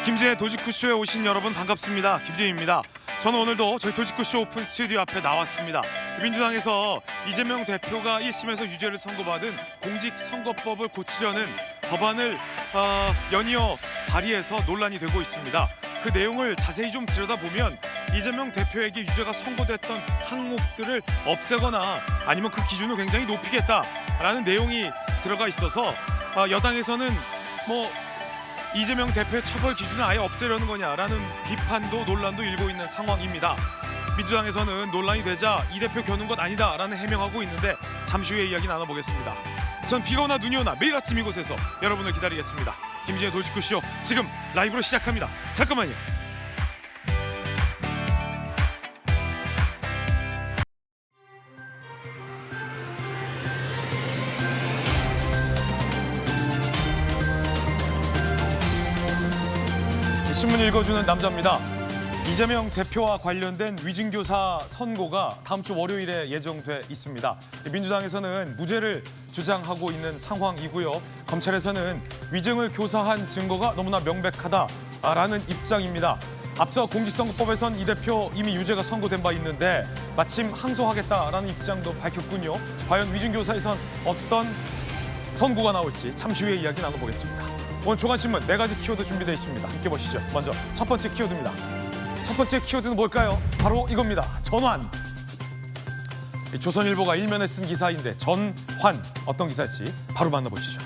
김진의 도지쿠쇼에 오신 여러분 반갑습니다. 김진입니다. 저는 오늘도 저희 도지쿠쇼 오픈 스튜디오 앞에 나왔습니다. 민주당에서 이재명 대표가 1심에서 유죄를 선고받은 공직선거법을 고치려는 법안을 연이어 발의해서 논란이 되고 있습니다. 그 내용을 자세히 좀 들여다보면 이재명 대표에게 유죄가 선고됐던 항목들을 없애거나 아니면 그 기준을 굉장히 높이겠다라는 내용이 들어가 있어서 여당에서는 이재명 대표의 처벌 기준을 아예 없애려는 거냐라는 비판도 논란도 일고 있는 상황입니다. 민주당에서는 논란이 되자 이 대표 겨눈 것 아니다라는 해명하고 있는데 잠시 후에 이야기 나눠보겠습니다. 전 비가 오나 눈이 오나 매일 아침 이곳에서 여러분을 기다리겠습니다. 김진의 도지쿠쇼 지금 라이브로 시작합니다. 잠깐만요. 신문 읽어주는 남자입니다. 이재명 대표와 관련된 위증교사 선고가 다음 주 월요일에 예정돼 있습니다. 민주당에서는 무죄를 주장하고 있는 상황이고요. 검찰에서는 위증을 교사한 증거가 너무나 명백하다라는 입장입니다. 앞서 공직선거법에선 이 대표 이미 유죄가 선고된 바 있는데 마침 항소하겠다라는 입장도 밝혔군요. 과연 위증교사에선 어떤 선고가 나올지 잠시 후에 이야기 나눠보겠습니다. 오늘 조간신문 4가지 키워드 준비되어 있습니다. 함께 보시죠. 먼저 첫 번째 키워드입니다. 첫 번째 키워드는 뭘까요? 바로 이겁니다. 전환. 조선일보가 일면에 쓴 기사인데 전환 어떤 기사일지 바로 만나보시죠.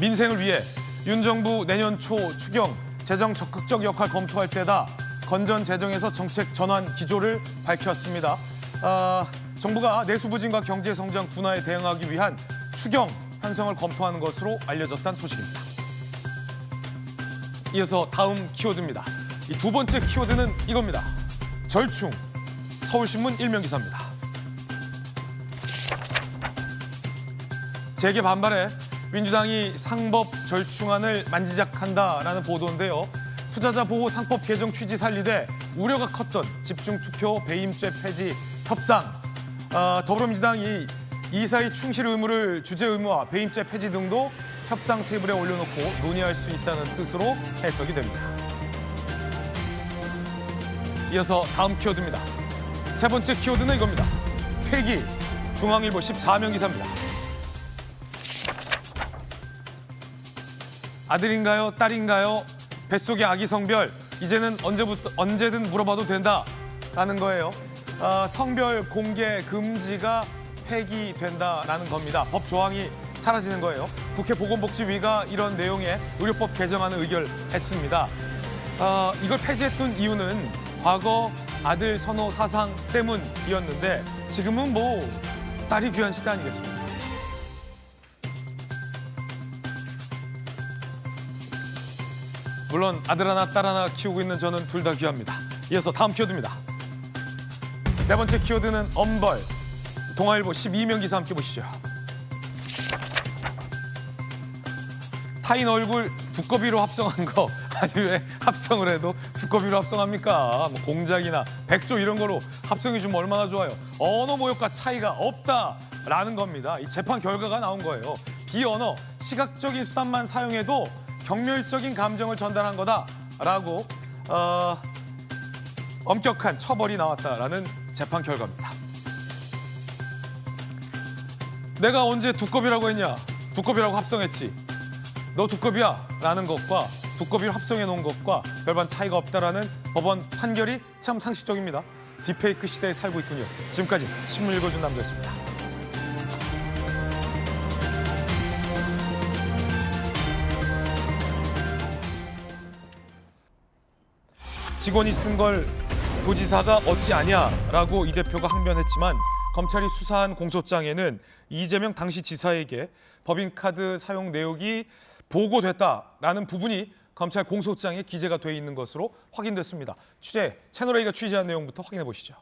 민생을 위해 윤 정부 내년 초 추경 재정 적극적 역할 검토할 때다. 건전 재정에서 정책 전환 기조를 밝혔습니다. 정부가 내수 부진과 경제 성장 둔화에 대응하기 위한 추경 편성을 검토하는 것으로 알려졌다는 소식입니다. 이어서 다음 키워드입니다. 이 두 번째 키워드는 이겁니다. 절충. 서울신문 일면 기사입니다. 재계 반발에 민주당이 상법 절충안을 만지작한다라는 보도인데요. 투자자 보호 상법 개정 취지 살리되 우려가 컸던 집중투표 배임죄 폐지 협상. 더불어민주당이 이사의 충실 의무를 주재 의무와 배임죄 폐지 등도 협상 테이블에 올려놓고 논의할 수 있다는 뜻으로 해석이 됩니다. 이어서 다음 키워드입니다. 세 번째 키워드는 이겁니다. 폐기. 중앙일보 14면 기사입니다. 아들인가요? 딸인가요? 뱃속의 아기 성별. 이제는 언제든 물어봐도 된다라는 거예요. 성별 공개 금지가 폐기된다라는 겁니다. 법 조항이 사라지는 거예요. 국회 보건복지위가 이런 내용의 의료법 개정안을 의결했습니다. 이걸 폐지했던 이유는 과거 아들 선호 사상 때문이었는데 지금은 딸이 귀한 시대 아니겠습니까? 물론 아들 하나 딸 하나 키우고 있는 저는 둘 다 귀합니다. 이어서 다음 키워드입니다. 네 번째 키워드는 엄벌. 동아일보 12면 기사 함께 보시죠. 타인 얼굴 두꺼비로 합성한 거 아니 왜 합성을 해도 두꺼비로 합성합니까? 공작이나 백조 이런 거로 합성해 주면 얼마나 좋아요. 언어 모욕과 차이가 없다라는 겁니다. 이 재판 결과가 나온 거예요. 비언어, 시각적인 수단만 사용해도 경멸적인 감정을 전달한 거다라고 엄격한 처벌이 나왔다라는 재판 결과입니다. 내가 언제 두꺼비라고 했냐? 두꺼비라고 합성했지. 너 두꺼비야 라는 것과 두꺼비를 합성해 놓은 것과 별반 차이가 없다라는 법원 판결이 참 상식적입니다. 딥페이크 시대에 살고 있군요. 지금까지 신문 읽어준 남자였습니다. 직원이 쓴 걸 도지사가 어찌 아냐라고 이 대표가 항변했지만 검찰이 수사한 공소장에는 이재명 당시 지사에게 법인카드 사용 내역이 보고됐다라는 부분이 검찰 공소장에 기재가 돼 있는 것으로 확인됐습니다. 채널A가 취재한 내용부터 확인해 보시죠.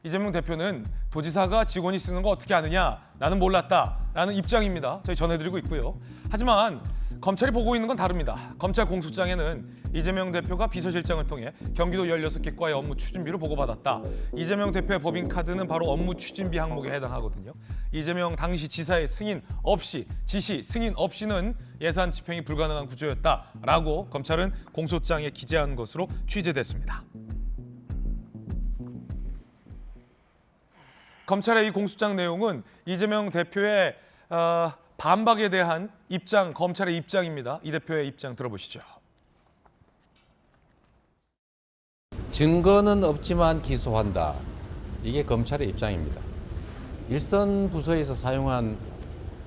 이재명 대표는 도지사가 직원이 쓰는 거 어떻게 아느냐? 나는 몰랐다라는 입장입니다. 저희 전해드리고 있고요. 하지만 검찰이 보고 있는 건 다릅니다. 검찰 공소장에는 이재명 대표가 비서실장을 통해 경기도 16개 과의 업무 추진비를 보고받았다. 이재명 대표의 법인카드는 바로 업무 추진비 항목에 해당하거든요. 이재명 당시 지사의 승인 없이, 지시, 승인 없이는 예산 집행이 불가능한 구조였다라고 검찰은 공소장에 기재한 것으로 취재됐습니다. 검찰의 이 공소장 내용은 이재명 대표의 반박에 대한 입장, 검찰의 입장입니다. 이 대표의 입장 들어보시죠. 증거는 없지만 기소한다. 이게 검찰의 입장입니다. 일선 부서에서 사용한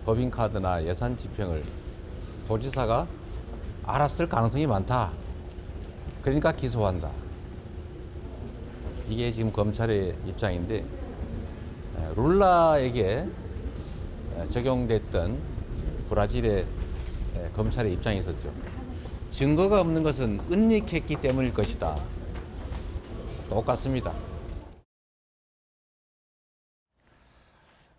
법인카드나 예산 집행을 도지사가 알았을 가능성이 많다. 그러니까 기소한다. 이게 지금 검찰의 입장인데, 룰라에게 적용됐던 브라질의 검찰의 입장이 있었죠. 증거가 없는 것은 은닉했기 때문일 것이다. 똑같습니다.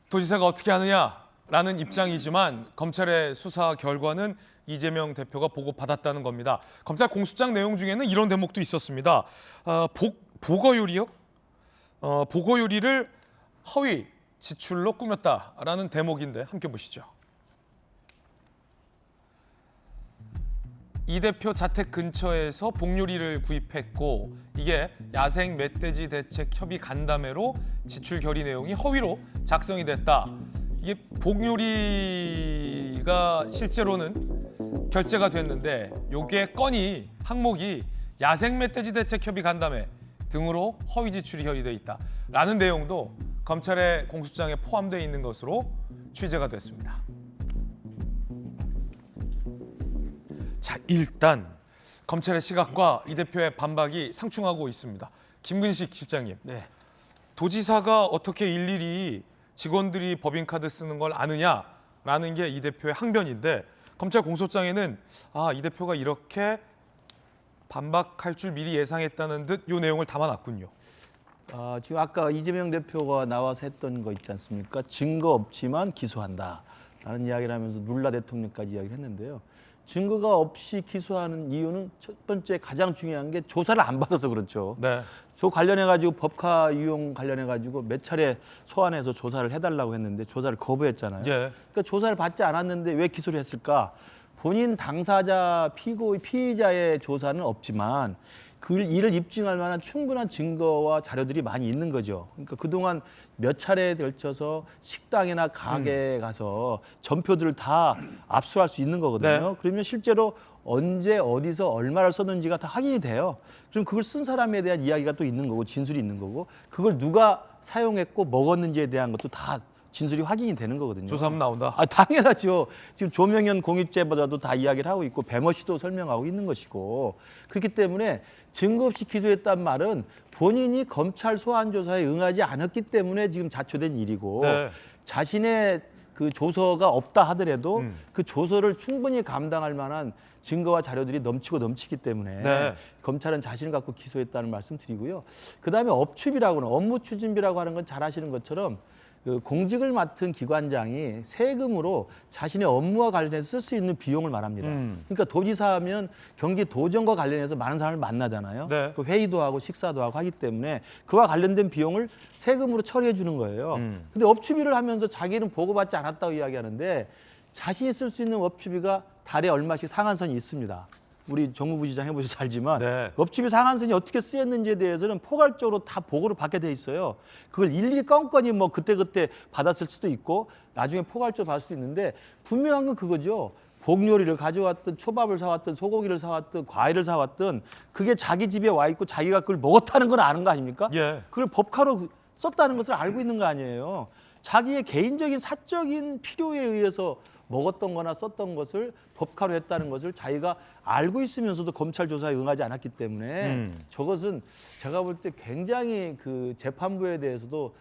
도지사가 어떻게 하느냐라는 입장이지만 검찰의 수사 결과는 이재명 대표가 보고받았다는 겁니다. 검찰 공소장 내용 중에는 이런 대목도 있었습니다. 보고유리요? 보고유리를 허위 지출로 꾸몄다라는 대목인데 함께 보시죠. 이 대표 자택 근처에서 복요리를 구입했고 이게 야생 멧돼지 대책 협의 간담회로 지출 결의 내용이 허위로 작성이 됐다. 이게 복요리가 실제로는 결제가 됐는데 요게 건이 항목이 야생 멧돼지 대책 협의 간담회 등으로 허위 지출이 결의돼 있다라는 내용도 검찰의 공소장에 포함되어 있는 것으로 취재가 됐습니다. 자, 일단 검찰의 시각과 이 대표의 반박이 상충하고 있습니다. 김근식 실장님, 네. 도지사가 어떻게 일일이 직원들이 법인카드 쓰는 걸 아느냐라는 게 이 대표의 항변인데 검찰 공소장에는 이 대표가 이렇게 반박할 줄 미리 예상했다는 듯 이 내용을 담아놨군요. 지금 아까 이재명 대표가 나와서 했던 거 있지 않습니까? 증거 없지만 기소한다라는 이야기를 하면서 룰라 대통령까지 이야기를 했는데요. 증거가 없이 기소하는 이유는 첫 번째 가장 중요한 게 조사를 안 받아서 그렇죠. 네. 저 관련해가지고 법카 유용 관련해가지고 몇 차례 소환해서 조사를 해달라고 했는데 조사를 거부했잖아요. 예. 그러니까 조사를 받지 않았는데 왜 기소를 했을까? 본인 당사자 피의자의 조사는 없지만 그 이를 입증할 만한 충분한 증거와 자료들이 많이 있는 거죠. 그러니까 그동안 몇 차례에 걸쳐서 식당이나 가게에 가서 전표들을 다 압수할 수 있는 거거든요. 네. 그러면 실제로 언제 어디서 얼마를 썼는지가 다 확인이 돼요. 그럼 그걸 쓴 사람에 대한 이야기가 또 있는 거고 진술이 있는 거고 그걸 누가 사용했고 먹었는지에 대한 것도 다 진술이 확인이 되는 거거든요. 조사하면 나온다. 당연하죠. 지금 조명현 공익제보자도 다 이야기를 하고 있고 배모 씨도 설명하고 있는 것이고 그렇기 때문에 증거 없이 기소했단 말은 본인이 검찰 소환 조사에 응하지 않았기 때문에 지금 자초된 일이고 네. 자신의 그 조서가 없다 하더라도 그 조서를 충분히 감당할 만한 증거와 자료들이 넘치기 때문에 네. 검찰은 자신을 갖고 기소했다는 말씀 드리고요. 그다음에 업추비라고는 업무 추진비라고 하는 건 잘 아시는 것처럼 그 공직을 맡은 기관장이 세금으로 자신의 업무와 관련해서 쓸 수 있는 비용을 말합니다. 그러니까 도지사하면 경기 도정과 관련해서 많은 사람을 만나잖아요. 네. 그 회의도 하고 식사도 하고 하기 때문에 그와 관련된 비용을 세금으로 처리해 주는 거예요. 근데 업추비를 하면서 자기는 보고받지 않았다고 이야기하는데 자신이 쓸 수 있는 업추비가 달에 얼마씩 상한선이 있습니다. 우리 정무부 시장 해보셔서 알지만 네. 업추비 상한선이 어떻게 쓰였는지에 대해서는 포괄적으로 다 보고를 받게 돼 있어요. 그걸 일일이 건건이 뭐 그때그때 받았을 수도 있고 나중에 포괄적으로 받을 수도 있는데 분명한 건 그거죠. 복요리를 가져왔든 초밥을 사왔든 소고기를 사왔든 과일을 사왔든 그게 자기 집에 와 있고 자기가 그걸 먹었다는 건 아는 거 아닙니까? 예. 그걸 법카로 썼다는 것을 알고 있는 거 아니에요. 자기의 개인적인 사적인 필요에 의해서 먹었던 거나 썼던 것을 법카로 했다는 것을 자기가 알고 있으면서도 검찰 조사에 응하지 않았기 때문에 저것은 제가 볼 때 굉장히 그 재판부에 대해서도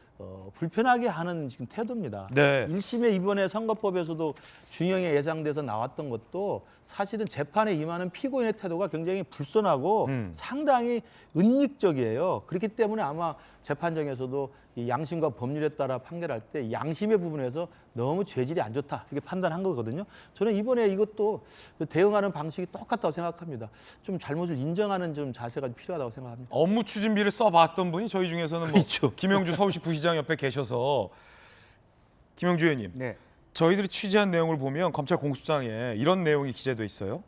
불편하게 하는 지금 태도입니다. 네. 1심에 이번에 선거법에서도 중형에 예상돼서 나왔던 것도 사실은 재판에 임하는 피고인의 태도가 굉장히 불손하고 상당히 은닉적이에요. 그렇기 때문에 아마 재판정에서도 이 양심과 법률에 따라 판결할 때 양심의 부분에서 너무 죄질이 안 좋다 이렇게 판단한 거거든요. 저는 이번에 이것도 대응하는 방식이 똑같다고 생각합니다. 좀 잘못을 인정하는 좀 자세가 필요하다고 생각합니다. 업무 추진비를 써봤던 분이 저희 중에서는 뭐 그렇죠. 김영주 서울시 부시장 옆에 계셔서 김영주 의원님, 네. 저희들이 취재한 내용을 보면 검찰 공소장에 이런 내용이 기재돼 있어요.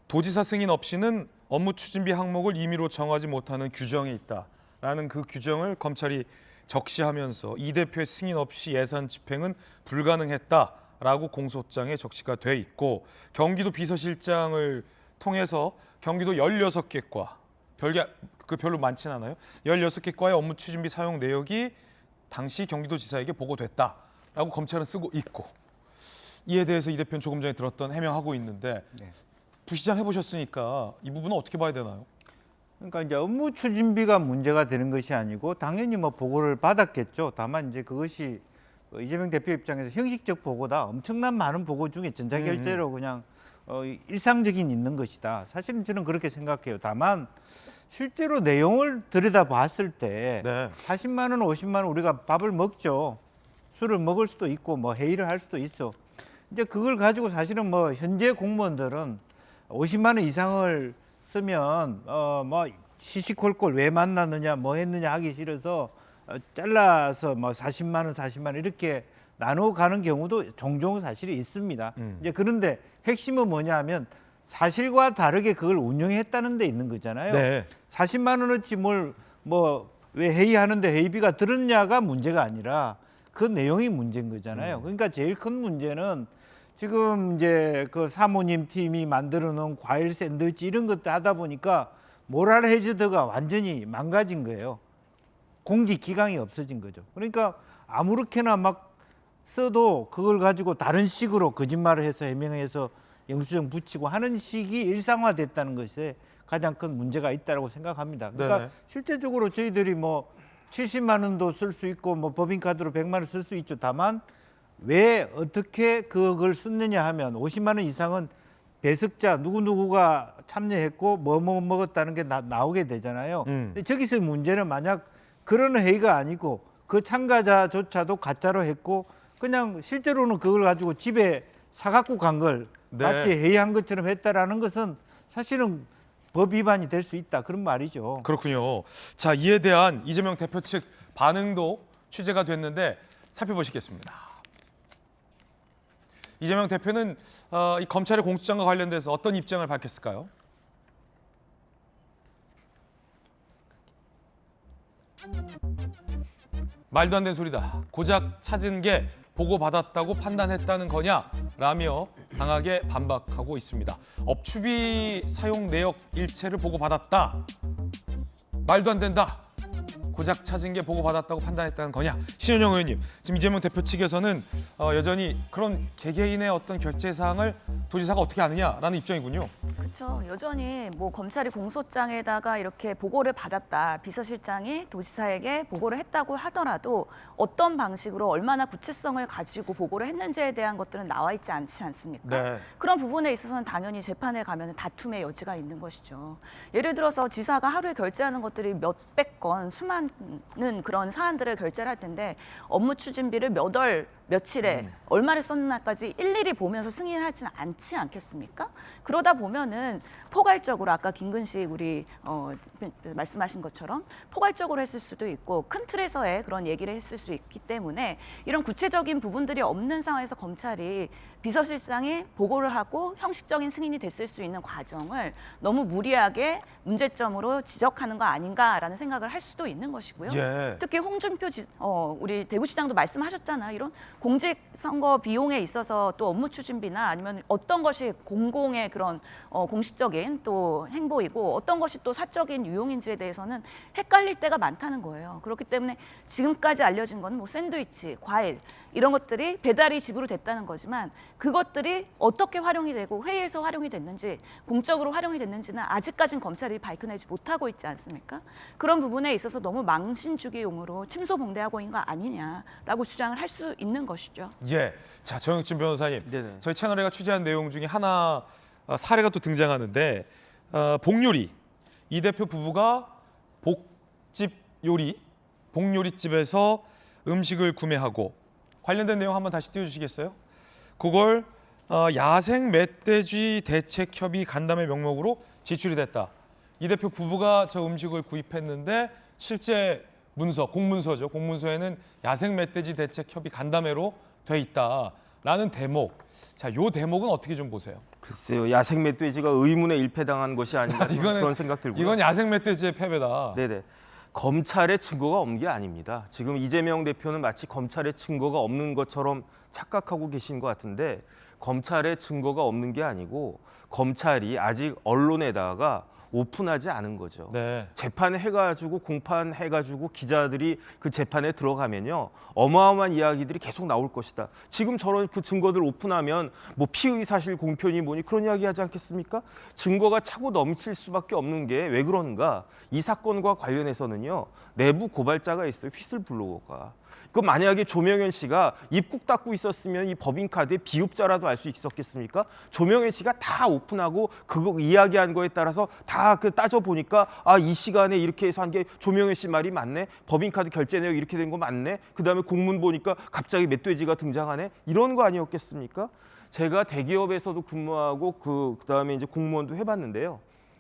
도지사 승인 없이는 업무 추진비 항목을 임의로 정하지 못하는 규정이 있다라는 그 규정을 검찰이 적시하면서 이 대표의 승인 없이 예산 집행은 불가능했다라고 공소장에 적시가 돼 있고 경기도 비서실장을 통해서 경기도 16개 과 별로 많진 않아요. 16개 과의 업무 추진비 사용 내역이 당시 경기도지사에게 보고됐다라고 검찰은 쓰고 있고 이에 대해서 이 대표는 조금 전에 들었던 해명하고 있는데 네. 부시장 해보셨으니까 이 부분은 어떻게 봐야 되나요? 그러니까 이제 업무 추진비가 문제가 되는 것이 아니고 당연히 뭐 보고를 받았겠죠. 다만 이제 그것이 이재명 대표 입장에서 형식적 보고다. 엄청난 많은 보고 중에 전자결제로 그냥 일상적인 있는 것이다. 사실은 저는 그렇게 생각해요. 다만 실제로 내용을 들여다봤을 때 네. 40만 원, 50만 원 우리가 밥을 먹죠. 술을 먹을 수도 있고 뭐 회의를 할 수도 있어. 이제 그걸 가지고 사실은 뭐 현재 공무원들은 50만 원 이상을 쓰면 뭐 시시콜콜 왜 만났느냐 뭐 했느냐 하기 싫어서 잘라서 뭐 40만 원 이렇게 나누어 가는 경우도 종종 사실이 있습니다. 이제 그런데 핵심은 뭐냐면 사실과 다르게 그걸 운영했다는 데 있는 거잖아요. 네. 40만 원어치 뭘 뭐 왜 회의하는데 회의비가 들었냐가 문제가 아니라 그 내용이 문제인 거잖아요. 그러니까 제일 큰 문제는 지금 이제 그 사모님 팀이 만들어 놓은 과일 샌드위치 이런 것도 하다 보니까 모랄 해저드가 완전히 망가진 거예요. 공지 기강이 없어진 거죠. 그러니까 아무렇게나 막 써도 그걸 가지고 다른 식으로 거짓말을 해서 해명해서 영수증 붙이고 하는 식이 일상화됐다는 것에 가장 큰 문제가 있다고 생각합니다. 그러니까 네네. 실제적으로 저희들이 뭐 70만 원도 쓸 수 있고 뭐 법인카드로 100만 원 쓸 수 있죠. 다만 왜 어떻게 그걸 썼느냐 하면 50만 원 이상은 배석자 누구누구가 참여했고 뭐 먹었다는 게 나오게 되잖아요. 근데 저기서 문제는 만약 그런 회의가 아니고 그 참가자조차도 가짜로 했고 그냥 실제로는 그걸 가지고 집에 사갖고 간 걸 네. 마치 회의한 것처럼 했다라는 것은 사실은 법 위반이 될 수 있다 그런 말이죠. 그렇군요. 자, 이에 대한 이재명 대표 측 반응도 취재가 됐는데 살펴보시겠습니다. 이재명 대표는 이 검찰의 공소장과 관련돼서 어떤 입장을 밝혔을까요? 말도 안 되는 소리다. 고작 찾은 게 보고받았다고 판단했다는 거냐라며 강하게 반박하고 있습니다. 업추비 사용 내역 일체를 보고받았다. 말도 안 된다. 고작 찾은 게 보고받았다고 판단했다는 거냐. 신현영 의원님, 지금 이재명 대표 측에서는 여전히 그런 개개인의 어떤 결제 사항을 도지사가 어떻게 아느냐라는 입장이군요. 그렇죠. 여전히 뭐 검찰이 공소장에다가 이렇게 보고를 받았다. 비서실장이 도지사에게 보고를 했다고 하더라도 어떤 방식으로 얼마나 구체성을 가지고 보고를 했는지에 대한 것들은 나와 있지 않지 않습니까? 네. 그런 부분에 있어서는 당연히 재판에 가면 다툼의 여지가 있는 것이죠. 예를 들어서 지사가 하루에 결제하는 것들이 몇백 건, 수많은 그런 사안들을 결제를 할 텐데 업무 추진비를 몇 월, 며칠에 얼마를 썼나까지 일일이 보면서 승인을 하지는 않지 않겠습니까? 그러다 보면은 포괄적으로 아까 김근식 우리 말씀하신 것처럼 포괄적으로 했을 수도 있고 큰 틀에서의 그런 얘기를 했을 수 있기 때문에 이런 구체적인 부분들이 없는 상황에서 검찰이 비서실장이 보고를 하고 형식적인 승인이 됐을 수 있는 과정을 너무 무리하게 문제점으로 지적하는 거 아닌가라는 생각을 할 수도 있는 것이고요. 예. 특히 홍준표 우리 대구시장도 말씀하셨잖아요. 이런 공직선거 비용에 있어서 또 업무 추진비나 아니면 어떤 것이 공공의 그런 공식적인 또 행보이고 어떤 것이 또 사적인 유용인지에 대해서는 헷갈릴 때가 많다는 거예요. 그렇기 때문에 지금까지 알려진 건 뭐 샌드위치, 과일 이런 것들이 배달이 집으로 됐다는 거지만 그것들이 어떻게 활용이 되고 회의에서 활용이 됐는지 공적으로 활용이 됐는지는 아직까지는 검찰이 밝혀내지 못하고 있지 않습니까? 그런 부분에 있어서 너무 망신주기용으로 침소봉대하고 있는 거 아니냐라고 주장을 할 수 있는 것이죠. 예. 자, 정혁진 변호사님. 네네. 저희 채널에가 취재한 내용 중에 하나 사례가 또 등장하는데 복요리 이 대표 부부가 복요리집에서 음식을 구매하고 관련된 내용 한번 다시 띄워주시겠어요? 그걸 야생 멧돼지 대책협의 간담회 명목으로 지출이 됐다. 이 대표 부부가 저 음식을 구입했는데 실제 문서, 공문서죠. 공문서에는 야생 멧돼지 대책협의 간담회로 돼 있다라는 대목. 자, 요 대목은 어떻게 좀 보세요? 글쎄요, 야생 멧돼지가 의문에 일패당한 것이 아닌가 그런 생각 들고요. 이건 야생 멧돼지의 패배다. 네네. 검찰의 증거가 없는 게 아닙니다. 지금 이재명 대표는 마치 검찰의 증거가 없는 것처럼 착각하고 계신 것 같은데 검찰의 증거가 없는 게 아니고 검찰이 아직 언론에다가 오픈하지 않은 거죠. 네. 재판해가지고 공판해가지고 기자들이 그 재판에 들어가면요 어마어마한 이야기들이 계속 나올 것이다. 지금 저런 그 증거들 오픈하면 뭐 피의 사실 공표니 뭐니 그런 이야기 하지 않겠습니까? 증거가 차고 넘칠 수밖에 없는 게 왜 그러는가? 이 사건과 관련해서는요 내부 고발자가 있어요. 휘슬블로어가. 그 만약에 조명현 씨가 입국 닫고 있었으면 이 법인카드의 비읍자라도 알 수 있었겠습니까? 조명현 씨가 다 오픈하고 그거 이야기한 거에 따라서 다 그 따져 보니까 아, 이 시간에 이렇게 해서 한 게 조명현 씨 말이 맞네. 법인카드 결제 내역 이렇게 된 거 맞네. 그다음에 공문 보니까 갑자기 멧돼지가 등장하네. 이런 거 아니었겠습니까? 제가 대기업에서도 근무하고 그다음에 이제 공무원도 해봤는데요.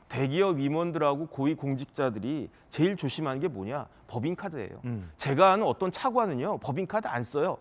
대기업 임원들하고 고위 공직자들이 제일 조심하는 게 뭐냐? 법인카드예요. 제가 아는 어떤 차관은요 법인카드 안 써요.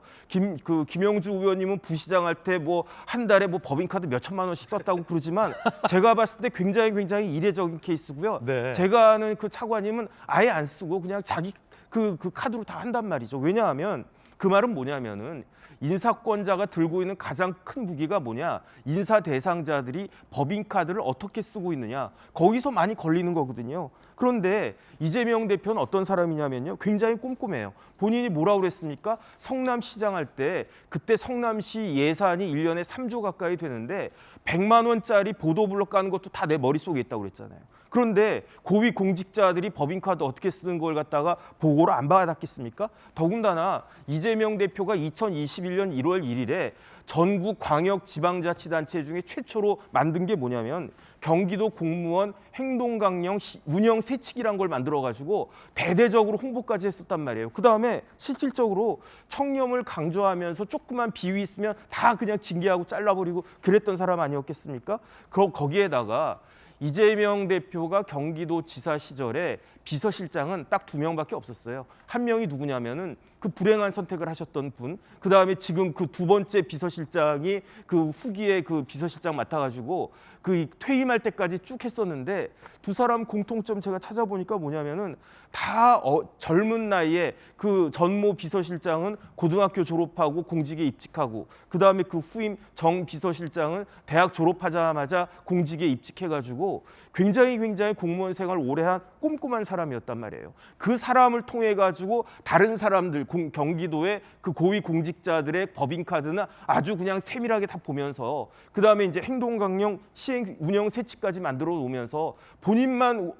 김영주 의원님은 부시장할 때 뭐 한 달에 뭐 법인카드 몇 천만 원씩 썼다고 그러지만 제가 봤을 때 굉장히 이례적인 케이스고요. 네. 제가 아는 그 차관님은 아예 안 쓰고 그냥 자기 그 카드로 다 한단 말이죠. 왜냐하면 그 말은 뭐냐면은 인사권자가 들고 있는 가장 큰 무기가 뭐냐? 인사 대상자들이 법인카드를 어떻게 쓰고 있느냐. 거기서 많이 걸리는 거거든요. 그런데 이재명 대표는 어떤 사람이냐면요. 굉장히 꼼꼼해요. 본인이 뭐라고 그랬습니까? 성남시장 할 때 그때 성남시 예산이 1년에 3조 가까이 되는데 100만 원짜리 보도블록 까는 것도 다 내 머릿속에 있다고 그랬잖아요. 그런데 고위 공직자들이 법인카드 어떻게 쓰는 걸 갖다가 보고를 안 받았겠습니까? 더군다나 이재명 대표가 2021년 1월 1일에 전국 광역 지방자치단체 중에 최초로 만든 게 뭐냐면 경기도 공무원 행동강령 운영 세칙이란 걸 만들어가지고 대대적으로 홍보까지 했었단 말이에요. 그다음에 실질적으로 청렴을 강조하면서 조그만 비위 있으면 다 그냥 징계하고 잘라버리고 그랬던 사람 아니었겠습니까? 거기에다가 이재명 대표가 경기도지사 시절에 비서실장은 딱 2명밖에 없었어요. 한 명이 누구냐면은 그 불행한 선택을 하셨던 분, 그 다음에 지금 그 두 번째 비서실장이 그 후기에 그 비서실장 맡아가지고 그 퇴임할 때까지 쭉 했었는데 두 사람 공통점 제가 찾아보니까 뭐냐면은 다 젊은 나이에 그 전모 비서실장은 고등학교 졸업하고 공직에 입직하고 그 다음에 그 후임 정 비서실장은 대학 졸업하자마자 공직에 입직해가지고 굉장히 공무원 생활 오래 한 꼼꼼한 사람이었단 말이에요. 그 사람을 통해 가지고 다른 사람들 경기도의 그 고위 공직자들의 법인카드는 아주 그냥 세밀하게 다 보면서 그 다음에 이제 행동강령 시행 운영 세칙까지 만들어 놓으면서 본인만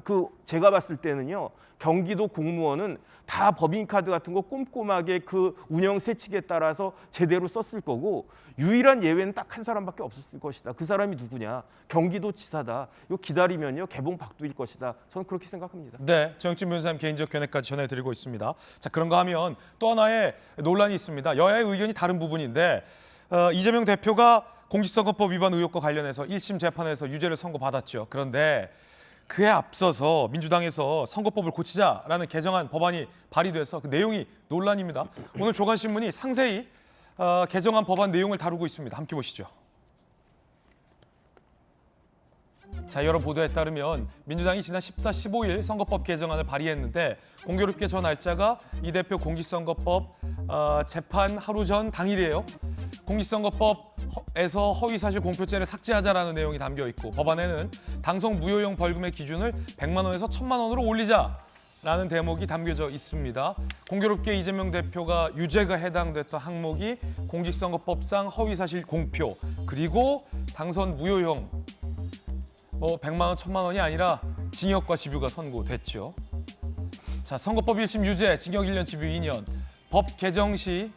제가 봤을 때는요. 경기도 공무원은 다 법인카드 같은 거 꼼꼼하게 그 운영 세칙에 따라서 제대로 썼을 거고 유일한 예외는 딱 한 사람밖에 없었을 것이다. 그 사람이 누구냐? 경기도지사다. 이거 기다리면요 개봉 박두일 것이다. 저는 그렇게 생각합니다. 네, 정혁진 변호사님 개인적 견해까지 전해드리고 있습니다. 자, 그런가 하면 또 하나의 논란이 있습니다. 여야의 의견이 다른 부분인데 이재명 대표가 공직선거법 위반 의혹과 관련해서 1심 재판에서 유죄를 선고받았죠. 그런데 그에 앞서서 민주당에서 선거법을 고치자라는 개정안 법안이 발의돼서 그 내용이 논란입니다. 오늘 조간신문이 상세히 개정안 법안 내용을 다루고 있습니다. 함께 보시죠. 자, 여러 보도에 따르면 민주당이 지난 14, 15일 선거법 개정안을 발의했는데 공교롭게 저 날짜가 이 대표 공직선거법 재판 하루 전 당일이에요. 공직선거법에서 허위사실 공표죄를 삭제하자라는 내용이 담겨 있고 법안에는 당선 무효형 벌금의 기준을 100만 원에서 1000만 원으로 올리자 라는 대목이 담겨져 있습니다. 공교롭게 이재명 대표가 유죄가 해당됐던 항목이 공직선거법상 허위사실 공표, 그리고 당선 무효형 100만 원, 1000만 원이 아니라 징역과 집유가 선고됐죠. 자, 선거법 1심 유죄, 징역 1년, 집유 2년. 법 개정 시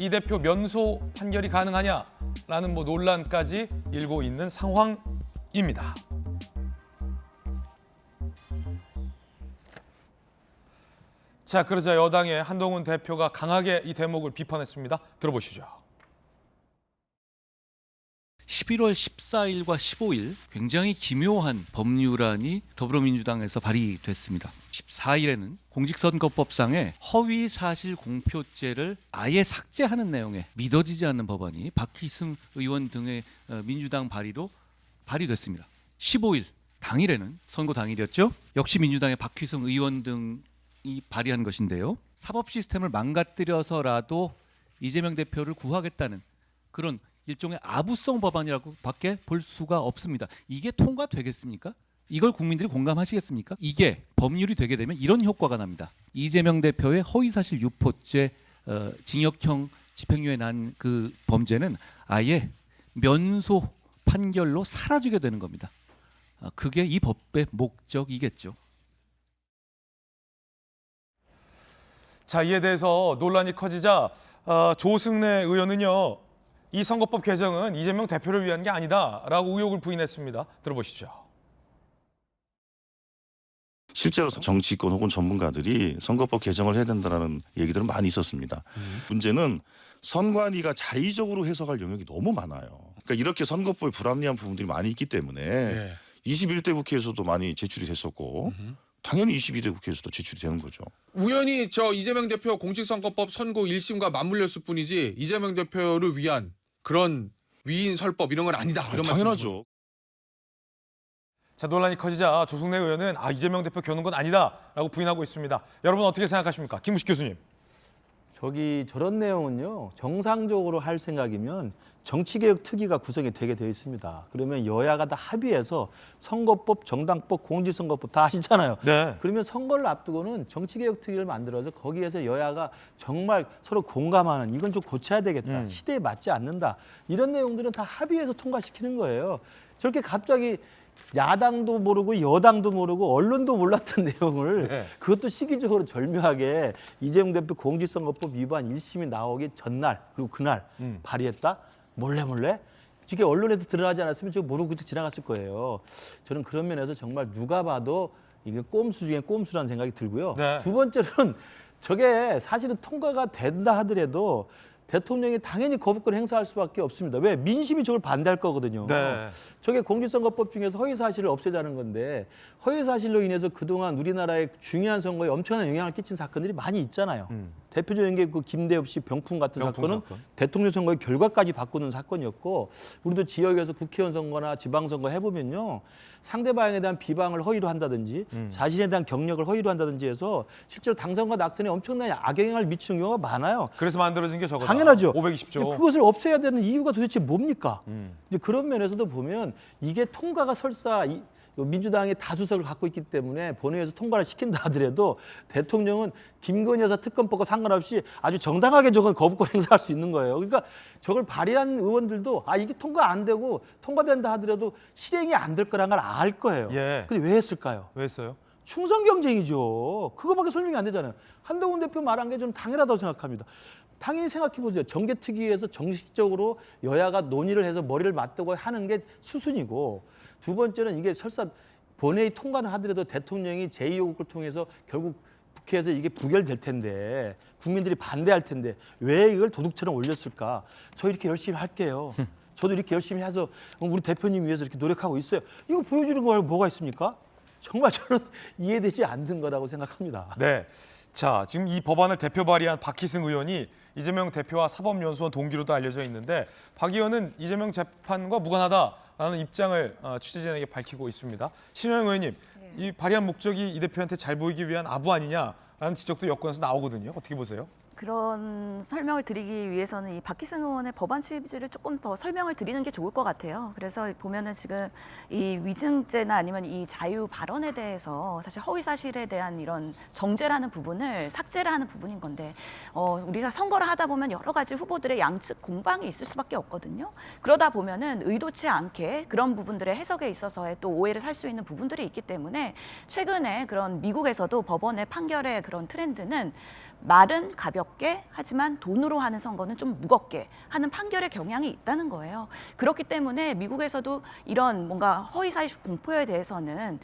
이 대표 면소 판결이 가능하냐라는 논란까지 일고 있는 상황입니다. 자, 그러자 여당의 한동훈 대표가 강하게 이 대목을 비판했습니다. 들어보시죠. 11월 14일과 15일 굉장히 기묘한 법률안이 더불어민주당에서 발의됐습니다. 14일에는 공직선거법상의 허위사실 공표죄를 아예 삭제하는 내용의 믿어지지 않는 법안이 박희승 의원 등의 민주당 발의로 발의됐습니다. 15일 당일에는 선거 당일이었죠. 역시 민주당의 박희승 의원 등이 발의한 것인데요. 사법 시스템을 망가뜨려서라도 이재명 대표를 구하겠다는 그런 일종의 아부성 법안이라고 밖에 볼 수가 없습니다. 이게 통과되겠습니까? 이걸 국민들이 공감하시겠습니까? 이게 법률이 되게 되면 이런 효과가 납니다. 이재명 대표의 허위사실 유포죄 징역형 집행유예 난 그 범죄는 아예 면소 판결로 사라지게 되는 겁니다. 그게 이 법의 목적이겠죠. 자, 이에 대해서 논란이 커지자 조승래 의원은요, 이 선거법 개정은 이재명 대표를 위한 게 아니다라고 의혹을 부인했습니다. 들어보시죠. 실제로 정치권 혹은 전문가들이 선거법 개정을 해야 된다는 얘기들은 많이 있었습니다. 문제는 선관위가 자의적으로 해석할 영역이 너무 많아요. 그러니까 이렇게 선거법에 불합리한 부분들이 많이 있기 때문에 21대 국회에서도 많이 제출이 됐었고 당연히 22대 국회에서도 제출이 되는 거죠. 우연히 이재명 대표 공직선거법 선고 1심과 맞물렸을 뿐이지 이재명 대표를 위한 그런 위인 설법 이런 건 아니다. 이런 당연하죠. 자, 논란이 커지자 조승래 의원은 이재명 대표 겨눈 건 아니다라고 부인하고 있습니다. 여러분 어떻게 생각하십니까? 김우식 교수님. 저런 내용은요, 정상적으로 할 생각이면 정치개혁 특위가 구성이 되게 되어 있습니다. 그러면 여야가 다 합의해서 선거법, 정당법, 공직선거법 다 아시잖아요. 네. 그러면 선거를 앞두고는 정치개혁 특위를 만들어서 거기에서 여야가 정말 서로 공감하는, 이건 좀 고쳐야 되겠다, 시대에 맞지 않는다, 이런 내용들은 다 합의해서 통과시키는 거예요. 저렇게 갑자기 야당도 모르고 여당도 모르고 언론도 몰랐던 내용을 그것도 시기적으로 절묘하게 이재명 대표 공직선거법 위반 1심이 나오기 전날 그리고 그날 발의했다? 몰래? 이게 언론에도 드러나지 않았으면 저 모르고 지나갔을 거예요. 저는 그런 면에서 정말 누가 봐도 이게 꼼수 중에 꼼수라는 생각이 들고요. 네. 두 번째로는 저게 사실은 통과가 된다 하더라도 대통령이 당연히 거부권 행사할 수밖에 없습니다. 왜? 민심이 저걸 반대할 거거든요. 네. 저게 공직선거법 중에서 허위사실을 없애자는 건데 허위사실로 인해서 그동안 우리나라의 중요한 선거에 엄청난 영향을 끼친 사건들이 많이 있잖아요. 대표적인 게 그 김대엽 씨 병풍 같은 사건은 대통령 선거의 결과까지 바꾸는 사건이었고, 우리도 지역에서 국회의원 선거나 지방선거 해보면요, 상대방에 대한 비방을 허위로 한다든지 자신에 대한 경력을 허위로 한다든지 해서 실제로 당선과 낙선에 엄청난 악영향을 미치는 경우가 많아요. 그래서 만들어진 게 저거다. 당연하죠. 520조. 그것을 없애야 되는 이유가 도대체 뭡니까? 이제 그런 면에서도 보면 이게 통과가 설사 민주당이 다수석을 갖고 있기 때문에 본회의에서 통과를 시킨다 하더라도 대통령은 김건희 여사 특검법과 상관없이 아주 정당하게 저건 거부권 행사할 수 있는 거예요. 그러니까 저걸 발의한 의원들도 이게 통과 안 되고 통과된다 하더라도 실행이 안 될 거란 걸 알 거예요. 예. 근데 왜 했을까요? 왜 했어요? 충성 경쟁이죠. 그거밖에 설명이 안 되잖아요. 한동훈 대표 말한 게 저는 당연하다고 생각합니다. 당연히 생각해 보세요. 정개특위에서 정식적으로 여야가 논의를 해서 머리를 맞대고 하는 게 수순이고, 두 번째는 이게 설사 본회의 통과는 하더라도 대통령이 제2요구를 통해서 결국 국회에서 이게 부결될 텐데 국민들이 반대할 텐데 왜 이걸 도둑처럼 올렸을까? 저 이렇게 열심히 할게요. 저도 이렇게 열심히 해서 우리 대표님 위해서 이렇게 노력하고 있어요. 이거 보여주는 거 말고 뭐가 있습니까? 정말 저는 이해되지 않는 거라고 생각합니다. 네. 자, 지금 이 법안을 대표 발의한 박희승 의원이 이재명 대표와 사법연수원 동기로도 알려져 있는데, 박 의원은 이재명 재판과 무관하다라는 입장을 취재진에게 밝히고 있습니다. 신효영 의원님, 이 발의한 목적이 이 대표한테 잘 보이기 위한 아부 아니냐라는 지적도 여권에서 나오거든요. 어떻게 보세요? 그런 설명을 드리기 위해서는 이 박희승 의원의 법안 취지를 조금 더 설명을 드리는 게 좋을 것 같아요. 그래서 보면은 지금 이 위증죄나 아니면 이 자유 발언에 대해서 사실 허위 사실에 대한 이런 정죄라는 부분을 삭제를 하는 부분인 건데 우리가 선거를 하다 보면 여러 가지 후보들의 양측 공방이 있을 수밖에 없거든요. 그러다 보면은 의도치 않게 그런 부분들의 해석에 있어서의 또 오해를 살 수 있는 부분들이 있기 때문에 최근에 그런 미국에서도 법원의 판결의 그런 트렌드는 말은 가볍게 하지만 돈으로 하는 선거는 좀 무겁게 하는 판결의 경향이 있다는 거예요. 그렇기 때문에 미국에서도 이런 뭔가 허위사실 공표에 대해서는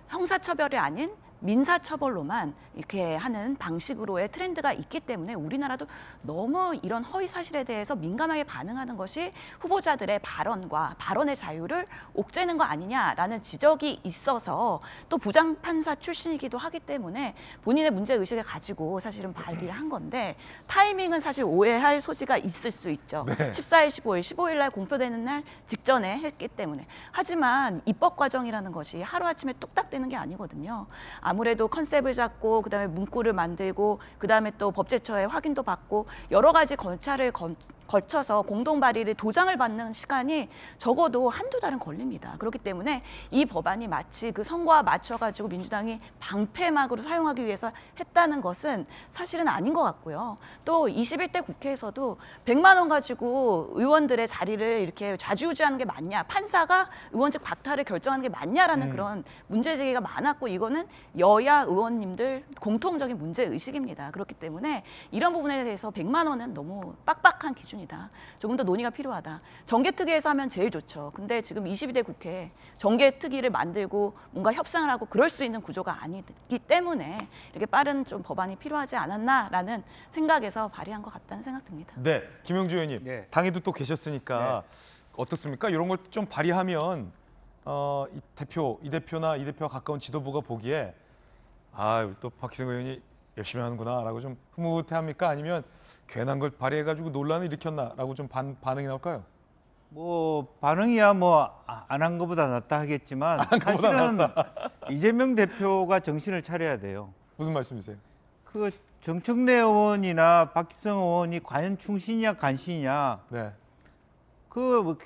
형사처벌이 아닌 민사처벌로만 이렇게 하는 방식으로의 트렌드가 있기 때문에 우리나라도 너무 이런 허위 사실에 대해서 민감하게 반응하는 것이 후보자들의 발언과 발언의 자유를 옥죄는 거 아니냐라는 지적이 있어서 또 부장판사 출신이기도 하기 때문에 본인의 문제의식을 가지고 사실은 발의를 한 건데 타이밍은 사실 오해할 소지가 있을 수 있죠. 네. 14일, 15일 날 공표되는 날 직전에 했기 때문에. 하지만 입법 과정이라는 것이 하루아침에 뚝딱 되는 게 아니거든요. 아무래도 컨셉을 잡고 그다음에 문구를 만들고 그다음에 또 법제처에 확인도 받고 여러 가지 절차를 걸쳐서 공동 발의를 도장을 받는 시간이 적어도 한두 달은 걸립니다. 그렇기 때문에 이 법안이 마치 그 선거와 맞춰가지고 민주당이 방패막으로 사용하기 위해서 했다는 것은 사실은 아닌 것 같고요. 또 21대 국회에서도 100만 원 가지고 의원들의 자리를 이렇게 좌지우지하는 게 맞냐, 판사가 의원직 박탈을 결정하는 게 맞냐라는 그런 문제 제기가 많았고 이거는 여야 의원님들 공통적인 문제 의식입니다. 그렇기 때문에 이런 부분에 대해서 100만 원은 너무 빡빡한 기준이다. 조금 더 논의가 필요하다. 정개특위에서 하면 제일 좋죠. 근데 지금 22대 국회 정개특위를 만들고 뭔가 협상을 하고 그럴 수 있는 구조가 아니기 때문에 이렇게 빠른 좀 법안이 필요하지 않았나라는 생각에서 발의한 것 같다는 생각 듭니다. 네, 김영주 의원님 네. 당에도 또 계셨으니까 어떻습니까? 이런 걸 좀 발의하면 이 대표나 이 대표와 가까운 지도부가 보기에 또 박희승 의원이 열심히 하는구나라고 좀 흐뭇해합니까? 아니면 괜한 걸 발의해가지고 논란을 일으켰나라고 좀 반응이 나올까요? 뭐 반응이야 뭐 안 한 것보다 낫다 하겠지만 것보다 사실은 이재명 대표가 정신을 차려야 돼요. 무슨 말씀이세요? 그 정청래 의원이나 박희승 의원이 과연 충신이냐 간신이냐 네. 그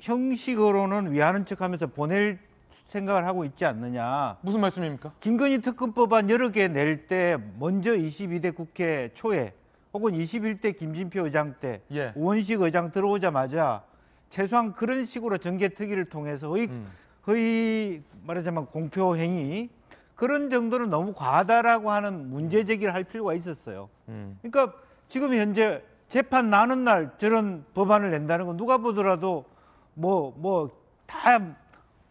형식으로는 위하는 척하면서 보낼 생각을 하고 있지 않느냐. 무슨 말씀입니까? 김건희 특검법안 여러 개 낼 때 먼저 22대 국회 초에 혹은 21대 김진표 의장 때 예. 우원식 의장 들어오자마자 최소한 그런 식으로 정개특위를 통해서 허위 말하자면 공표 행위 그런 정도는 너무 과하다라고 하는 문제 제기를 할 필요가 있었어요. 그러니까 지금 현재 재판 나는 날 저런 법안을 낸다는 건 누가 보더라도 다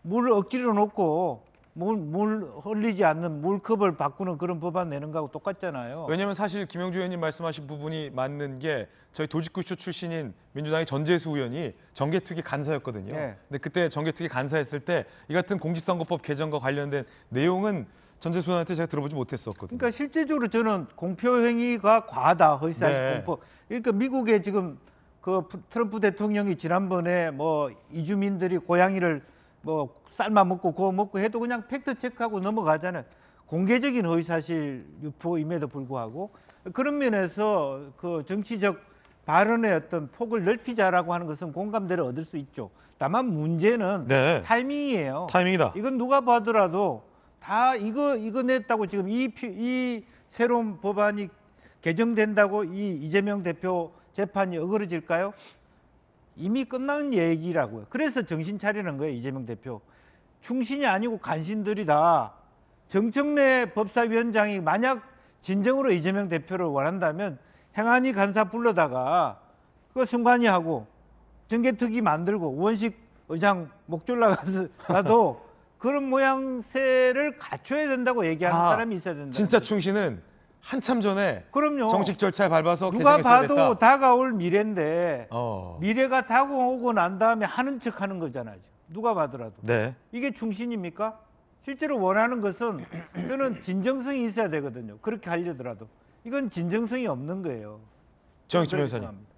물 억지로 놓고 물 흘리지 않는 물컵을 바꾸는 그런 법안 내는 거하고 똑같잖아요. 왜냐하면 사실 김영주 의원님 말씀하신 부분이 맞는 게 저희 도직구쇼 출신인 민주당의 전재수 의원이 정개특위 간사였거든요. 네. 근데 그때 정개특위 간사했을 때 이 같은 공직선거법 개정과 관련된 내용은 전재수 의원한테 제가 들어보지 못했었거든요. 그러니까 실제적으로 저는 공표 행위가 과하다. 허위사실 네. 공표. 그러니까 미국에 지금 그 트럼프 대통령이 지난번에 뭐 이주민들이 고양이를 뭐 삶아 먹고 구워 먹고 해도 그냥 팩트 체크하고 넘어가잖아요. 공개적인 허위사실 유포임에도 불구하고 그런 면에서 그 정치적 발언의 어떤 폭을 넓히자라고 하는 것은 공감대를 얻을 수 있죠. 다만 문제는 네. 타이밍이에요. 타이밍이다. 이건 누가 봐더라도 다 이거 냈다고 지금 이 새로운 법안이 개정된다고 이 이재명 대표 재판이 어그러질까요? 이미 끝난 얘기라고요. 그래서 정신 차리는 거예요, 이재명 대표. 충신이 아니고 간신들이다. 정청래 법사위원장이 만약 진정으로 이재명 대표를 원한다면 행안위 간사 불러다가 그 순관이하고 정개특위 만들고 우원식 의장 목졸라 가도 그런 모양새를 갖춰야 된다고 얘기하는 사람이 있어야 된다. 진짜 충신은 한참 전에 그럼요. 정식 절차에 밟아서 누가 개정했어야 봐도 됐다. 다가올 미래인데 어. 미래가 다가오고 난 다음에 하는 척하는 거잖아요. 누가 봐더라도. 네. 이게 충신입니까? 실제로 원하는 것은 저는 진정성이 있어야 되거든요. 그렇게 하려더라도. 이건 진정성이 없는 거예요. 정익진 변호사님. 생각합니다.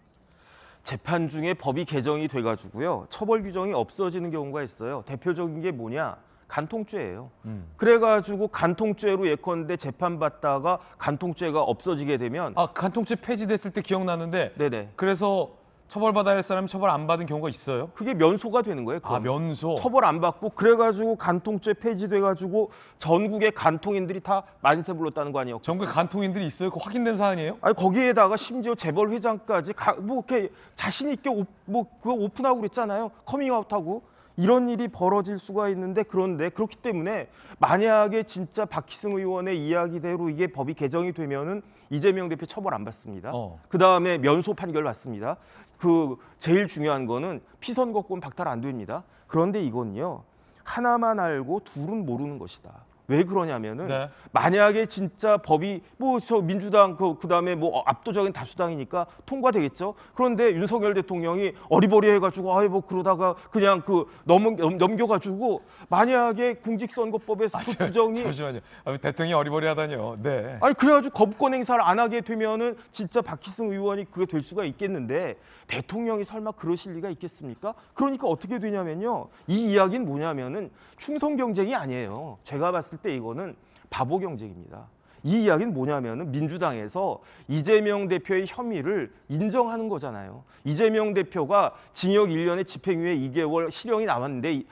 재판 중에 법이 개정이 돼가지고요 처벌 규정이 없어지는 경우가 있어요. 대표적인 게 뭐냐? 간통죄예요. 그래가지고 간통죄로 예컨대 재판받다가 간통죄가 없어지게 되면 아, 간통죄 폐지됐을 때 기억나는데 네네. 그래서 처벌받아야 할 사람이 처벌 안 받은 경우가 있어요? 그게 면소가 되는 거예요. 아, 면소. 처벌 안 받고 그래가지고 간통죄 폐지돼가지고 전국의 간통인들이 다 만세 불렀다는 거 아니에요? 전국에 간통인들이 있어요? 그 확인된 사안이에요? 아니 거기에다가 심지어 재벌 회장까지 뭐 이렇게 자신 있게 그거 오픈하고 그랬잖아요. 커밍아웃하고 이런 일이 벌어질 수가 있는데 그런데 그렇기 때문에 만약에 진짜 박희승 의원의 이야기대로 이게 법이 개정이 되면은 이재명 대표 처벌 안 받습니다. 그 다음에 면소 판결 받습니다. 그 제일 중요한 거는 피선거권 박탈 안 됩니다. 그런데 이건요 하나만 알고 둘은 모르는 것이다. 왜 그러냐면은 네. 만약에 진짜 법이 뭐 저 민주당 그다음에 뭐 압도적인 다수당이니까 통과되겠죠. 그런데 윤석열 대통령이 어리버리해가지고 아이 뭐 그러다가 그냥 넘겨가지고 만약에 공직선거법에서 그 규정이 잠시만요. 아, 대통령이 어리버리하다니요. 네. 아니 그래가지고 거부권 행사를 안 하게 되면은 진짜 박희승 의원이 그게 될 수가 있겠는데 대통령이 설마 그러실 리가 있겠습니까? 그러니까 어떻게 되냐면요. 이 이야기는 뭐냐면은 충성 경쟁이 아니에요. 제가 봤을 때 이거는 바보 경쟁입니다. 이 이야기는 뭐냐면은 민주당에서 이재명 대표의 혐의를 인정하는 거잖아요. 이재명 대표가 징역 1년에 집행유예 2개월 실형이 나왔는데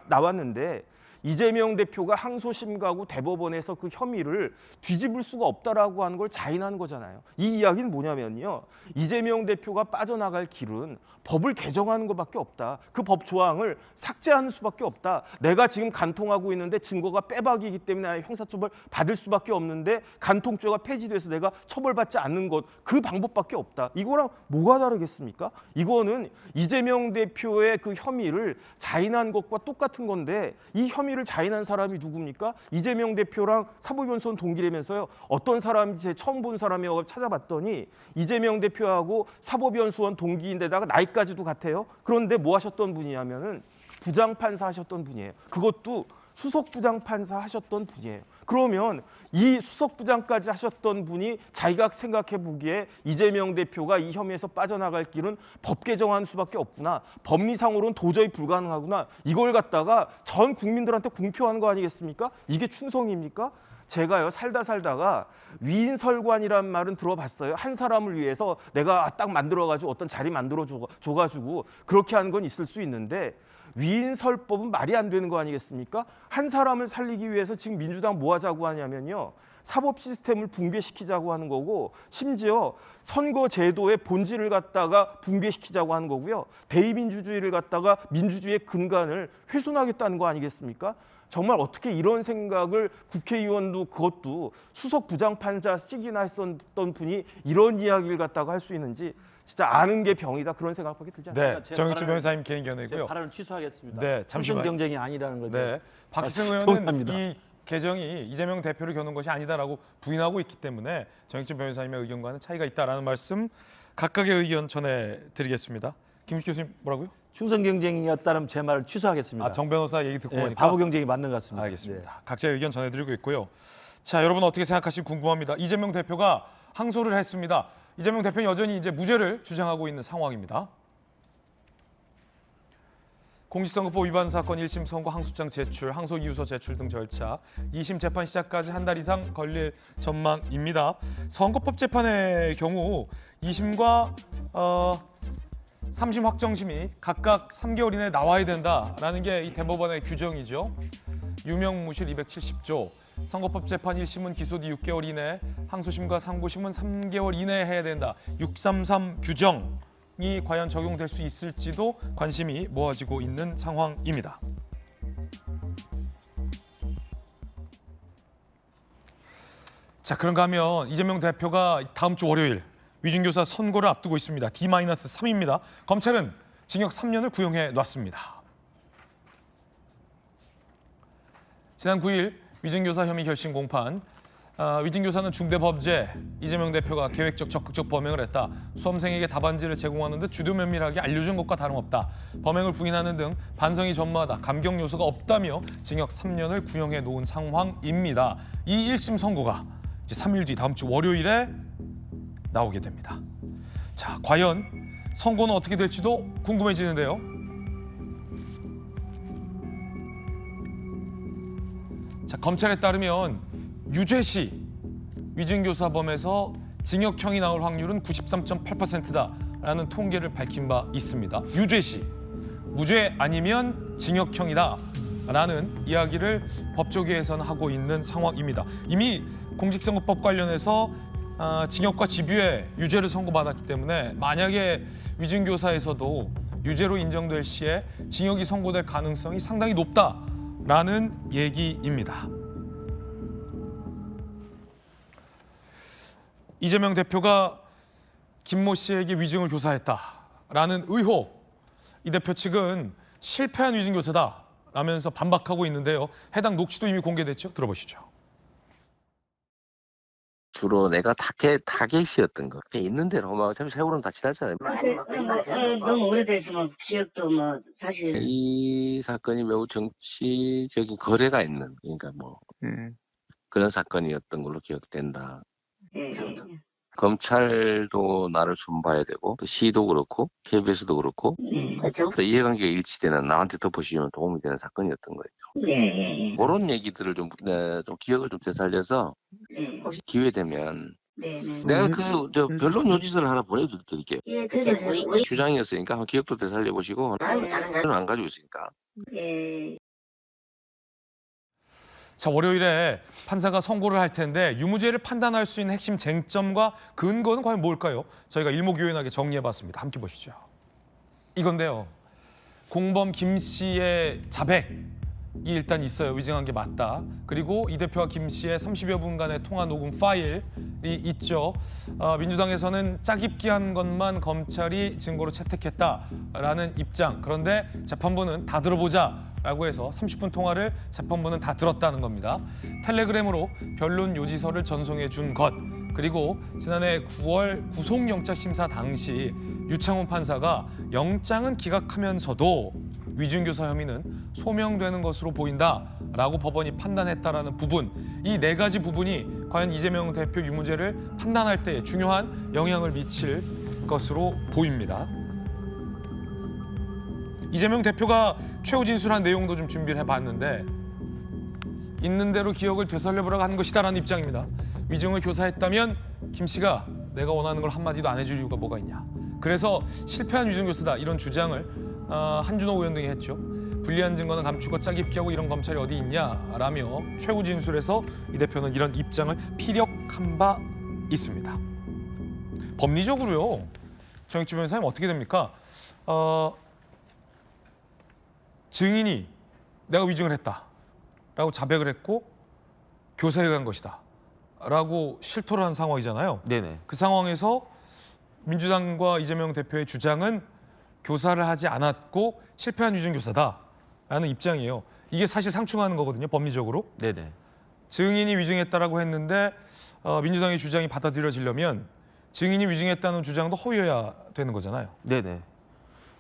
나왔는데 이재명 대표가 항소심 가고 대법원에서 그 혐의를 뒤집을 수가 없다라고 하는 걸 자인하는 거잖아요. 이 이야기는 뭐냐면요. 이재명 대표가 빠져나갈 길은 법을 개정하는 것밖에 없다. 그 법 조항을 삭제하는 수밖에 없다. 내가 지금 간통하고 있는데 증거가 빼박이기 때문에 형사처벌 받을 수밖에 없는데 간통죄가 폐지돼서 내가 처벌받지 않는 것 그 방법밖에 없다. 이거랑 뭐가 다르겠습니까? 이거는 이재명 대표의 그 혐의를 자인한 것과 똑같은 건데 이 혐의를 자인한 사람이 누굽니까? 이재명 대표랑 사법연수원 동기라면서요. 어떤 사람인지 처음 본 사람이라고 찾아봤더니 이재명 대표하고 사법연수원 동기인데다가 나이까지도 같아요. 그런데 뭐 하셨던 분이냐면은 부장판사 하셨던 분이에요. 그것도 수석부장판사 하셨던 분이에요. 그러면 이 수석부장까지 하셨던 분이 자기가 생각해 보기에 이재명 대표가 이 혐의에서 빠져나갈 길은 법 개정하는 수밖에 없구나. 법리상으로는 도저히 불가능하구나. 이걸 갖다가 전 국민들한테 공표하는 거 아니겠습니까? 이게 충성입니까? 제가요 살다가 위인설관이란 말은 들어봤어요. 한 사람을 위해서 내가 딱 만들어가지고 어떤 자리 만들어 줘가지고 그렇게 하는 건 있을 수 있는데 위인설법은 말이 안 되는 거 아니겠습니까? 한 사람을 살리기 위해서 지금 민주당 뭐 하자고 하냐면요. 사법 시스템을 붕괴시키자고 하는 거고 심지어 선거 제도의 본질을 갖다가 붕괴시키자고 하는 거고요. 대의민주주의를 갖다가 민주주의의 근간을 훼손하겠다는 거 아니겠습니까? 정말 어떻게 이런 생각을 국회의원도 그것도 수석 부장판사씩이나 했었던 분이 이런 이야기를 갖다가 할 수 있는지 진짜 아는 게 병이다 그런 생각밖에 들지 않습니다. 네, 정익주 변호사님 개인 견해고요. 제 발언을 취소하겠습니다. 네, 잠시만요. 충성 경쟁이 아니라는 거죠. 네, 박희승 의원은 동의합니다. 이 개정이 이재명 대표를 겨눈 것이 아니다라고 부인하고 있기 때문에 정익준 변호사님의 의견과는 차이가 있다라는 말씀 각각의 의견 전해드리겠습니다. 김 교수님 뭐라고요? 충성 경쟁이었다면 제 말을 취소하겠습니다. 아, 정 변호사 얘기 듣고 네, 보니까 바보 경쟁이 맞는 것 같습니다. 알겠습니다. 각자의 의견 전해드리고 있고요. 자, 여러분 어떻게 생각하실지 궁금합니다. 이재명 대표가 항소를 했습니다. 이재명 대표는 여전히 이제 무죄를 주장하고 있는 상황입니다. 공직선거법 위반 사건 1심 선고 항소장 제출, 항소 이유서 제출 등 절차, 2심 재판 시작까지 한 달 이상 걸릴 전망입니다. 선거법 재판의 경우 2심과 3심 확정심이 각각 3개월 이내에 나와야 된다라는 게 이 대법원의 규정이죠. 유명무실 270조. 선거법 재판 1심은 기소 뒤 6개월 이내, 항소심과 상고심은 3개월 이내에 해야 된다. 633 규정이 과연 적용될 수 있을지도 관심이 모아지고 있는 상황입니다. 자, 그런가 하면 이재명 대표가 다음 주 월요일 위중교사 선고를 앞두고 있습니다. D-3입니다. 검찰은 징역 3년을 구형해 놨습니다. 지난 9일 위증교사 혐의 결심 공판. 위증교사는 중대범죄, 이재명 대표가 계획적 적극적 범행을 했다. 수험생에게 답안지를 제공하는 듯 주도 면밀하게 알려준 것과 다름없다. 범행을 부인하는 등 반성이 전무하다. 감경 요소가 없다며 징역 3년을 구형해 놓은 상황입니다. 이 1심 선고가 이제 3일 뒤 다음 주 월요일에 나오게 됩니다. 자, 과연 선고는 어떻게 될지도 궁금해지는데요. 자, 검찰에 따르면 유죄 시 위증교사범에서 징역형이 나올 확률은 93.8%다라는 통계를 밝힌 바 있습니다. 유죄 시 무죄 아니면 징역형이다라는 이야기를 법조계에서는 하고 있는 상황입니다. 이미 공직선거법 관련해서 징역과 집유의 유죄를 선고받았기 때문에 만약에 위증교사에서도 유죄로 인정될 시에 징역이 선고될 가능성이 상당히 높다라는 얘기입니다. 이재명 대표가 김모 씨에게 위증을 교사했다라는 의혹, 이 대표 측은 실패한 위증교사다라면서 반박하고 있는데요. 해당 녹취도 이미 공개됐죠. 들어보시죠. 주로 내가 타겟이었던 거. 있는 대로 뭐 어차피 세월은 다 지났잖아요. 너무 오래됐으면 기억도 뭐 사실 이 사건이 매우 정치적인 거래가 있는, 그러니까 뭐 그런 사건이었던 걸로 기억된다. 검찰도 나를 좀 봐야 되고, 또 시도 그렇고, KBS도 그렇고, 그렇죠? 또 이해관계가 일치되는, 나한테 덮어씌우면 도움이 되는 사건이었던 거예요. 네. 그런 얘기들을 좀 기억을 좀 되살려서 혹시 기회 되면 내가 변론 요지서를 하나 보내드릴게요. 예, 그게 주장이었으니까 한번 기억도 되살려 보시고, 다른 사람 안 가지고 있으니까. 예. 자, 월요일에 판사가 선고를 할 텐데 유무죄를 판단할 수 있는 핵심 쟁점과 근거는 과연 뭘까요? 저희가 일목요연하게 정리해봤습니다. 함께 보시죠. 이건데요. 공범 김 씨의 자백이 일단 있어요. 위증한 게 맞다. 그리고 이 대표와 김 씨의 30여 분간의 통화 녹음 파일이 있죠. 민주당에서는 짜깁기한 것만 검찰이 증거로 채택했다라는 입장. 그런데 재판부는 다 들어보자 라고 해서 30분 통화를 재판부는 다 들었다는 겁니다. 텔레그램으로 변론 요지서를 전송해 준 것, 그리고 지난해 9월 구속영장 심사 당시 유창훈 판사가 영장은 기각하면서도 위증교사 혐의는 소명되는 것으로 보인다라고 법원이 판단했다라는 부분, 이 네 가지 부분이 과연 이재명 대표 유무죄를 판단할 때 중요한 영향을 미칠 것으로 보입니다. 이재명 대표가 최후 진술한 내용도 좀 준비를 해봤는데 있는 대로 기억을 되살려보라고 한 것이다라는 입장입니다. 위증을 교사했다면 김 씨가 내가 원하는 걸 한마디도 안 해줄 이유가 뭐가 있냐. 그래서 실패한 위증교사다 이런 주장을 한준호 의원 등이 했죠. 불리한 증거는 감추고 짜깁기하고 이런 검찰이 어디 있냐라며 최후 진술에서 이 대표는 이런 입장을 피력한 바 있습니다. 법리적으로요. 정익주 변호사님 어떻게 됩니까? 증인이 내가 위증을 했다라고 자백을 했고 교사에 간 것이다라고 실토를 한 상황이잖아요. 네네. 그 상황에서 민주당과 이재명 대표의 주장은 교사를 하지 않았고 실패한 위증교사다라는 입장이에요. 이게 사실 상충하는 거거든요, 법리적으로. 네네. 증인이 위증했다라고 했는데 민주당의 주장이 받아들여지려면 증인이 위증했다는 주장도 허위여야 되는 거잖아요. 네네.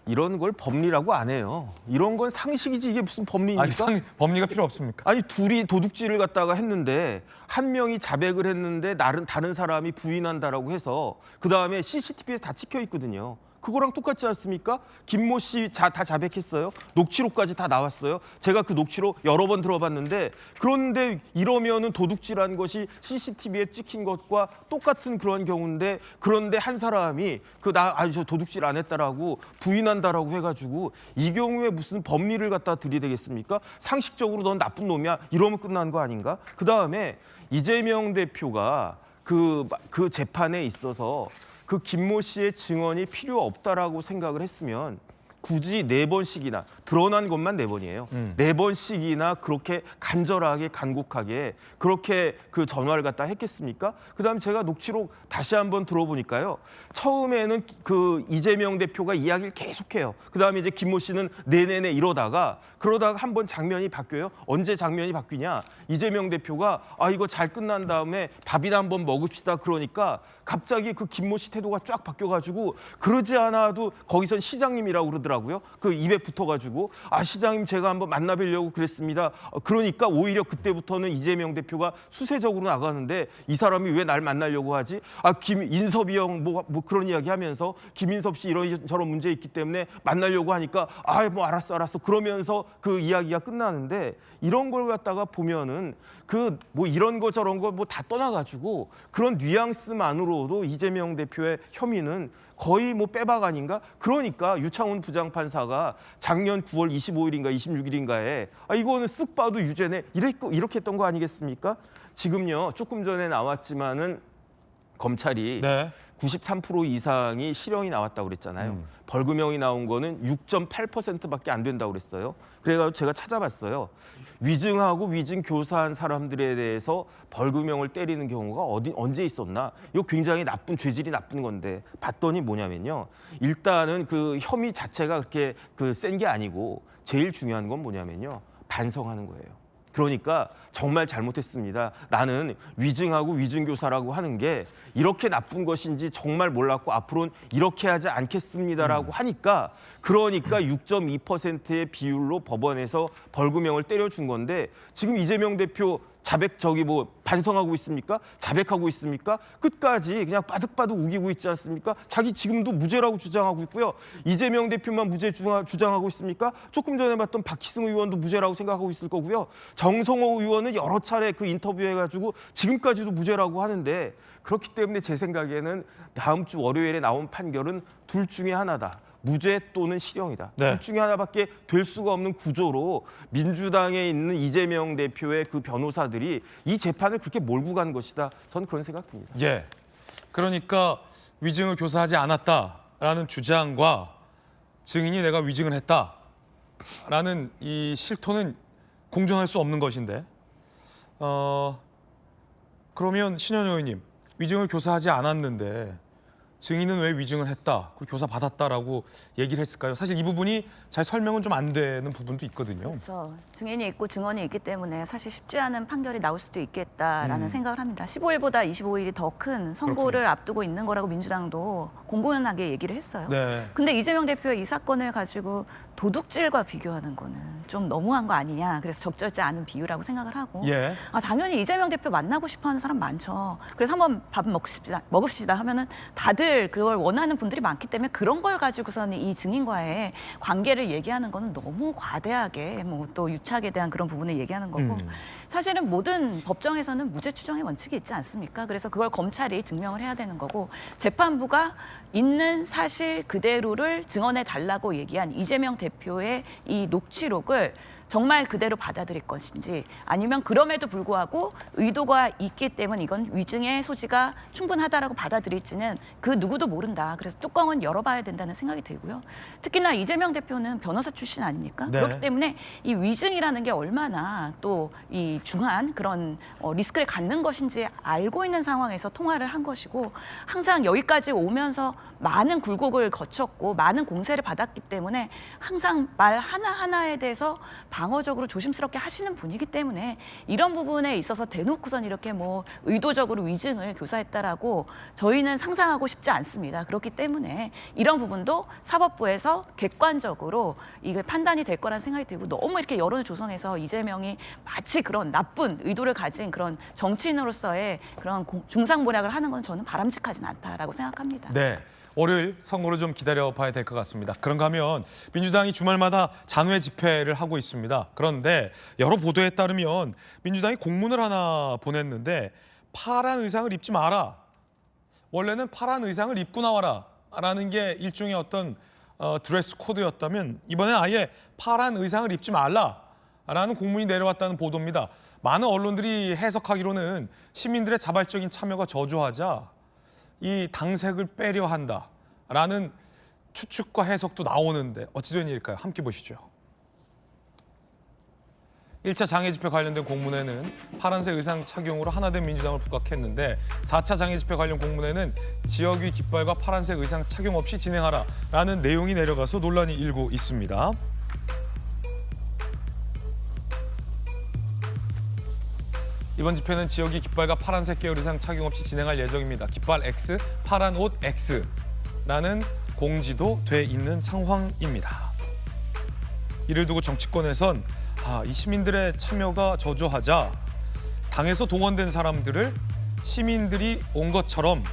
이런 걸 법리라고 안 해요. 이런 건 상식이지 이게 무슨 법리입니까? 아니, 법리가 필요 없습니까? 아니 둘이 도둑질을 갖다가 했는데 한 명이 자백을 했는데 다른 사람이 부인한다라고 해서 그 다음에 CCTV에 다 찍혀 있거든요. 그거랑 똑같지 않습니까? 김모 씨 다 자백했어요. 녹취록까지 다 나왔어요. 제가 그 녹취록 여러 번 들어봤는데 그런데 이러면은 도둑질한 것이 CCTV에 찍힌 것과 똑같은 그런 경우인데 그런데 한 사람이 저 도둑질 안 했다라고 부인한다라고 해가지고 이 경우에 무슨 법리를 갖다 들이대겠습니까? 상식적으로 넌 나쁜 놈이야 이러면 끝난 거 아닌가? 그 다음에 이재명 대표가 그 재판에 있어서 그 김모 씨의 증언이 필요 없다라고 생각을 했으면 굳이 4번씩이나 드러난 것만 4번이에요. 4번씩이나 그렇게 간절하게 간곡하게 그렇게 그 전화를 갖다 했겠습니까? 그다음에 제가 녹취록 다시 한번 들어보니까요. 처음에는 그 이재명 대표가 이야기를 계속해요. 그다음에 이제 김모 씨는 네네네 이러다가 한번 장면이 바뀌어요. 언제 장면이 바뀌냐? 이재명 대표가 이거 잘 끝난 다음에 밥이나 한번 먹읍시다 그러니까 갑자기 그 김모 씨 태도가 쫙 바뀌어가지고 그러지 않아도 거기선 시장님이라고 그러더라고요. 그러더라고요. 그 입에 붙어가지고 시장님 제가 한번 만나뵈려고 그랬습니다. 그러니까 오히려 그때부터는 이재명 대표가 수세적으로 나가는데 이 사람이 왜 날 만나려고 하지? 김인섭이 형 뭐 그런 이야기 하면서 김인섭 씨 이런 저런 문제 있기 때문에 만나려고 하니까 뭐 알았어 그러면서 그 이야기가 끝나는데 이런 걸 갖다가 보면은 그 뭐 이런 거 저런 거 뭐 다 떠나가지고 그런 뉘앙스만으로도 이재명 대표의 혐의는 거의 뭐 빼박 아닌가? 그러니까 유창훈 부장판사가 작년 9월 25일인가 26일인가에 이거는 쓱 봐도 유죄네 이렇게 했던 거 아니겠습니까? 지금요 조금 전에 나왔지만은 검찰이 93% 이상이 실형이 나왔다고 그랬잖아요. 벌금형이 나온 거는 6.8%밖에 안 된다고 그랬어요. 그래가지고 제가 찾아봤어요. 위증하고 위증 교사한 사람들에 대해서 벌금형을 때리는 경우가 언제 있었나? 이거 굉장히 나쁜 죄질이 나쁜 건데 봤더니 뭐냐면요. 일단은 그 혐의 자체가 그렇게 센 게 아니고 제일 중요한 건 뭐냐면요. 반성하는 거예요. 그러니까 정말 잘못했습니다. 나는 위증하고 위증교사라고 하는 게 이렇게 나쁜 것인지 정말 몰랐고 앞으로는 이렇게 하지 않겠습니다라고 하니까 그러니까 6.2%의 비율로 법원에서 벌금형을 때려준 건데 지금 이재명 대표 반성하고 있습니까? 자백하고 있습니까? 끝까지 그냥 바득바득 우기고 있지 않습니까? 자기 지금도 무죄라고 주장하고 있고요. 이재명 대표만 무죄 주장하고 있습니까? 조금 전에 봤던 박희승 의원도 무죄라고 생각하고 있을 거고요. 정성호 의원은 여러 차례 그 인터뷰해가지고 지금까지도 무죄라고 하는데 그렇기 때문에 제 생각에는 다음 주 월요일에 나온 판결은 둘 중에 하나다. 무죄 또는 실형이다. 둘 중에 하나밖에 될 수가 없는 구조로 민주당에 있는 이재명 대표의 그 변호사들이 이 재판을 그렇게 몰고 간 것이다. 저는 그런 생각 듭니다. 예. 그러니까 위증을 교사하지 않았다라는 주장과 증인이 내가 위증을 했다라는 이 실토는 공존할 수 없는 것인데 그러면 신현영 의원님 위증을 교사하지 않았는데 증인은 왜 위증을 했다, 그 교사 받았다라고 얘기를 했을까요? 사실 이 부분이 잘 설명은 좀 안 되는 부분도 있거든요. 그렇죠. 증인이 있고 증언이 있기 때문에 사실 쉽지 않은 판결이 나올 수도 있겠다라는 생각을 합니다. 15일보다 25일이 더 큰 선고를 앞두고 있는 거라고 민주당도 공공연하게 얘기를 했어요. 근데 이재명 대표의 이 사건을 가지고 도둑질과 비교하는 거는 좀 너무한 거 아니냐. 그래서 적절치 않은 비유라고 생각을 하고 당연히 이재명 대표 만나고 싶어하는 사람 많죠. 그래서 한번 밥 먹읍시다 하면은 다들 그걸 원하는 분들이 많기 때문에 그런 걸 가지고서는 이 증인과의 관계를 얘기하는 거는 너무 과대하게 뭐 또 유착에 대한 그런 부분을 얘기하는 거고 사실은 모든 법정에서는 무죄 추정의 원칙이 있지 않습니까? 그래서 그걸 검찰이 증명을 해야 되는 거고 재판부가 있는 사실 그대로를 증언해 달라고 얘기한 이재명 대표의 이 녹취록을 정말 그대로 받아들일 것인지 아니면 그럼에도 불구하고 의도가 있기 때문에 이건 위증의 소지가 충분하다라고 받아들일지는 그 누구도 모른다. 그래서 뚜껑은 열어봐야 된다는 생각이 들고요. 특히나 이재명 대표는 변호사 출신 아닙니까? 그렇기 때문에 이 위증이라는 게 얼마나 또 이 중한 그런 리스크를 갖는 것인지 알고 있는 상황에서 통화를 한 것이고 항상 여기까지 오면서 많은 굴곡을 거쳤고 많은 공세를 받았기 때문에 항상 말 하나하나에 대해서 방어적으로 조심스럽게 하시는 분이기 때문에 이런 부분에 있어서 대놓고선 이렇게 뭐 의도적으로 위증을 교사했다라고 저희는 상상하고 싶지 않습니다. 그렇기 때문에 이런 부분도 사법부에서 객관적으로 이게 판단이 될 거라는 생각이 들고 너무 이렇게 여론을 조성해서 이재명이 마치 그런 나쁜 의도를 가진 그런 정치인으로서의 그런 중상모략을 하는 건 저는 바람직하진 않다라고 생각합니다. 월요일 선거를 좀 기다려봐야 될 것 같습니다. 그런가 하면 민주당이 주말마다 장외 집회를 하고 있습니다. 그런데 여러 보도에 따르면 민주당이 공문을 하나 보냈는데 파란 의상을 입지 마라. 원래는 파란 의상을 입고 나와라 라는 게 일종의 어떤 드레스 코드였다면 이번엔 아예 파란 의상을 입지 말라라는 공문이 내려왔다는 보도입니다. 많은 언론들이 해석하기로는 시민들의 자발적인 참여가 저조하자 이 당색을 빼려 한다라는 추측과 해석도 나오는데 어찌 된 일일까요? 함께 보시죠. 1차 장애 집회 관련된 공문에는 파란색 의상 착용으로 하나된 민주당을 부각했는데 4차 장애 집회 관련 공문에는 지역 위 깃발과 파란색 의상 착용 없이 진행하라라는 내용이 내려가서 논란이 일고 있습니다. 이번 집회는 지역이 깃발과 파란색 계열 의상 착용 없이 진행할 예정입니다. 깃발 X, 파란 옷 X라는 공지도 돼 있는 상황입니다. 이를 두고 정치권에선 이 시민들의 참여가 저조하자 당에서 동원된 사람들을 시민들이 온 것처럼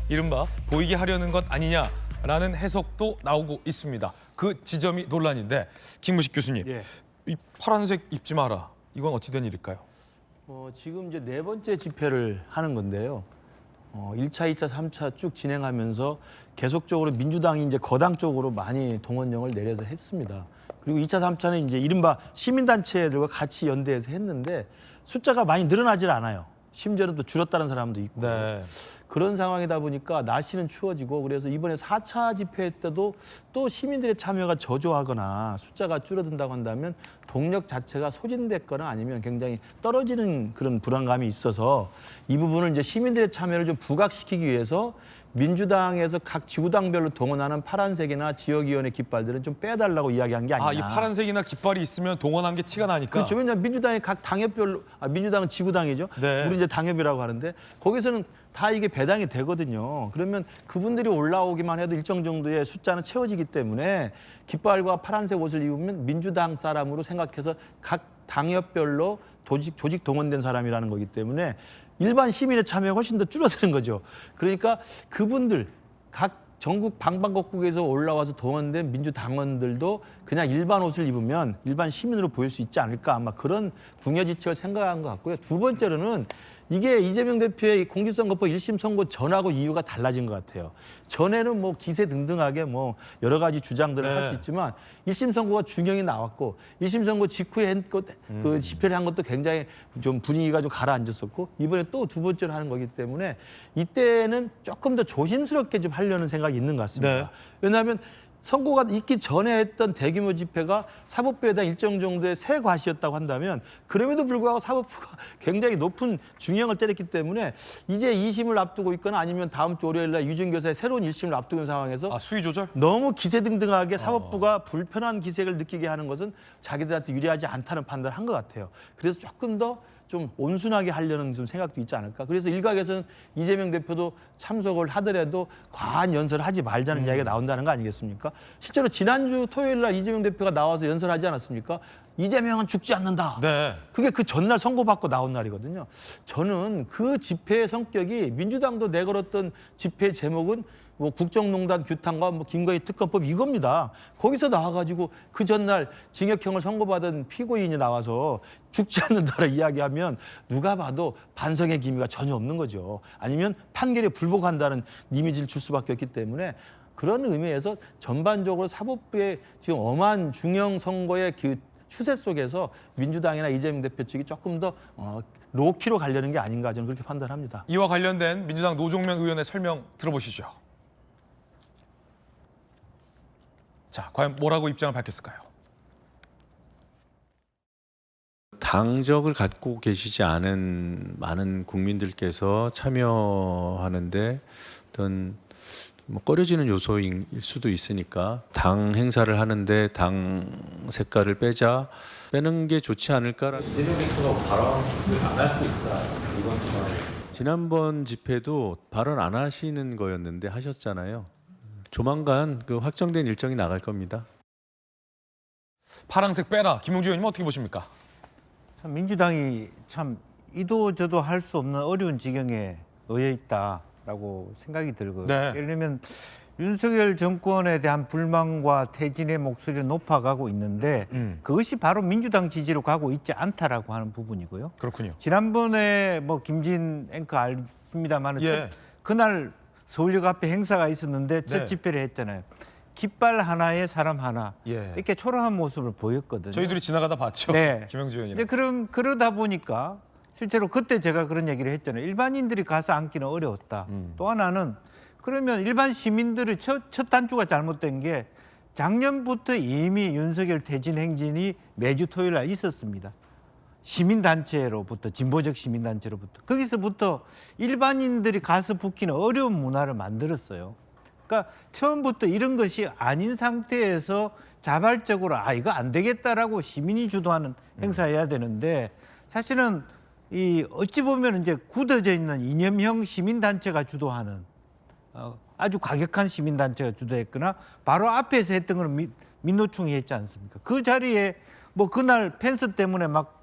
이른바 보이게 하려는 것 아니냐라는 해석도 나오고 있습니다. 그 지점이 논란인데 김무식 교수님, 예. 이 파란색 입지 마라. 이건 어찌 된 일일까요? 지금 이제 4번째 집회를 하는 건데요. 1차, 2차, 3차 쭉 진행하면서 계속적으로 민주당이 이제 거당 쪽으로 많이 동원령을 내려서 했습니다. 그리고 2차, 3차는 이제 이른바 시민단체들과 같이 연대해서 했는데 숫자가 많이 늘어나질 않아요. 심지어는 또 줄었다는 사람도 있고. 네. 그런 상황이다 보니까 날씨는 추워지고 그래서 이번에 4차 집회 때도 또 시민들의 참여가 저조하거나 숫자가 줄어든다고 한다면 동력 자체가 소진됐거나 아니면 굉장히 떨어지는 그런 불안감이 있어서 이 부분을 이제 시민들의 참여를 좀 부각시키기 위해서 민주당에서 각 지구당별로 동원하는 파란색이나 지역위원회 깃발들은 좀 빼달라고 이야기한 게 아니냐. 이 파란색이나 깃발이 있으면 동원한 게 티가 나니까. 그렇죠. 왜냐하면 민주당이 각 당협별로, 민주당은 지구당이죠. 네. 우리 이제 당협이라고 하는데 거기서는 다 이게 배당이 되거든요. 그러면 그분들이 올라오기만 해도 일정 정도의 숫자는 채워지기 때문에 깃발과 파란색 옷을 입으면 민주당 사람으로 생각해서 각 당협별로 조직 동원된 사람이라는 거기 때문에 일반 시민의 참여가 훨씬 더 줄어드는 거죠. 그러니까 그분들 각 전국 방방곡곡에서 올라와서 동원된 민주당원들도 그냥 일반 옷을 입으면 일반 시민으로 보일 수 있지 않을까, 아마 그런 궁여지책을 생각한 것 같고요. 두 번째로는 이게 이재명 대표의 공직선거법 1심 선고 전하고 이유가 달라진 것 같아요. 전에는 뭐 기세등등하게 뭐 여러 가지 주장들을 할 수 있지만 1심 선고가 중형이 나왔고 1심 선고 직후에 그 집회를 한 것도 굉장히 좀 분위기가 좀 가라앉았었고 이번에 또 두 번째로 하는 거기 때문에 이때는 조금 더 조심스럽게 좀 하려는 생각이 있는 것 같습니다. 네. 왜냐하면 선고가 있기 전에 했던 대규모 집회가 사법부에 대한 일정 정도의 새 과시였다고 한다면 그럼에도 불구하고 사법부가 굉장히 높은 중형을 때렸기 때문에 이제 2심을 앞두고 있거나 아니면 다음 주 월요일 날 유증교사의 새로운 1심을 앞두고 있는 상황에서 수위 조절? 너무 기세등등하게 사법부가 불편한 기색을 느끼게 하는 것은 자기들한테 유리하지 않다는 판단을 한 것 같아요. 그래서 조금 더 좀 온순하게 하려는 좀 생각도 있지 않을까. 그래서 일각에서는 이재명 대표도 참석을 하더라도 과한 연설을 하지 말자는 이야기가 나온다는 거 아니겠습니까? 실제로 지난주 토요일 날 이재명 대표가 나와서 연설하지 않았습니까? 이재명은 죽지 않는다. 네. 그게 그 전날 선고받고 나온 날이거든요. 저는 그 집회의 성격이 민주당도 내걸었던 집회 제목은 뭐 국정농단 규탄과 뭐 김건희 특검법 이겁니다. 거기서 나와가지고 그 전날 징역형을 선고받은 피고인이 나와서 죽지 않는다라 이야기하면 누가 봐도 반성의 기미가 전혀 없는 거죠. 아니면 판결에 불복한다는 이미지를 줄 수밖에 없기 때문에 그런 의미에서 전반적으로 사법부의 지금 엄한 중형 선거의 그 추세 속에서 민주당이나 이재명 대표 측이 조금 더 로키로 가려는 게 아닌가 저는 그렇게 판단합니다. 이와 관련된 민주당 노종면 의원의 설명 들어보시죠. 자, 과연 뭐라고 입장을 밝혔을까요? 당적을 갖고 계시지 않은 많은 국민들께서 참여하는데 어떤 뭐 꺼려지는 요소일 수도 있으니까 당 행사를 하는데 당 색깔을 빼는 게 좋지 않을까라는. 이재명 대표가 발언을 안 할 수 있다. 이번 주말에. 지난번 집회도 발언 안 하시는 거였는데 하셨잖아요. 조만간 그 확정된 일정이 나갈 겁니다. 파란색 빼라. 김용주 의원님 어떻게 보십니까? 참 민주당이 참 이도저도 할 수 없는 어려운 지경에 놓여 있다라고 생각이 들고요. 네. 예를 들면 윤석열 정권에 대한 불만과 퇴진의 목소리가 높아가고 있는데 그것이 바로 민주당 지지로 가고 있지 않다라고 하는 부분이고요. 그렇군요. 지난번에 뭐 김진 앵커 알습니다만 그날 서울역 앞에 행사가 있었는데 첫 집회를 했잖아요. 깃발 하나에 사람 하나 이렇게 초라한 모습을 보였거든요. 저희들이 지나가다 봤죠. 네. 김용주 의원님. 그럼 그러다 보니까 실제로 그때 제가 그런 얘기를 했잖아요. 일반인들이 가서 앉기는 어려웠다. 또 하나는 그러면 일반 시민들의 첫 단추가 잘못된 게 작년부터 이미 윤석열 퇴진 행진이 매주 토요일 날 있었습니다. 시민단체로부터, 진보적 시민단체로부터. 거기서부터 일반인들이 가서 붙기는 어려운 문화를 만들었어요. 그러니까 처음부터 이런 것이 아닌 상태에서 자발적으로 이거 안 되겠다라고 시민이 주도하는 행사해야 되는데 사실은 이 어찌 보면 이제 굳어져 있는 이념형 시민단체가 주도하는 아주 과격한 시민단체가 주도했거나 바로 앞에서 했던 걸 민노총이 했지 않습니까? 그 자리에 뭐 그날 펜스 때문에 막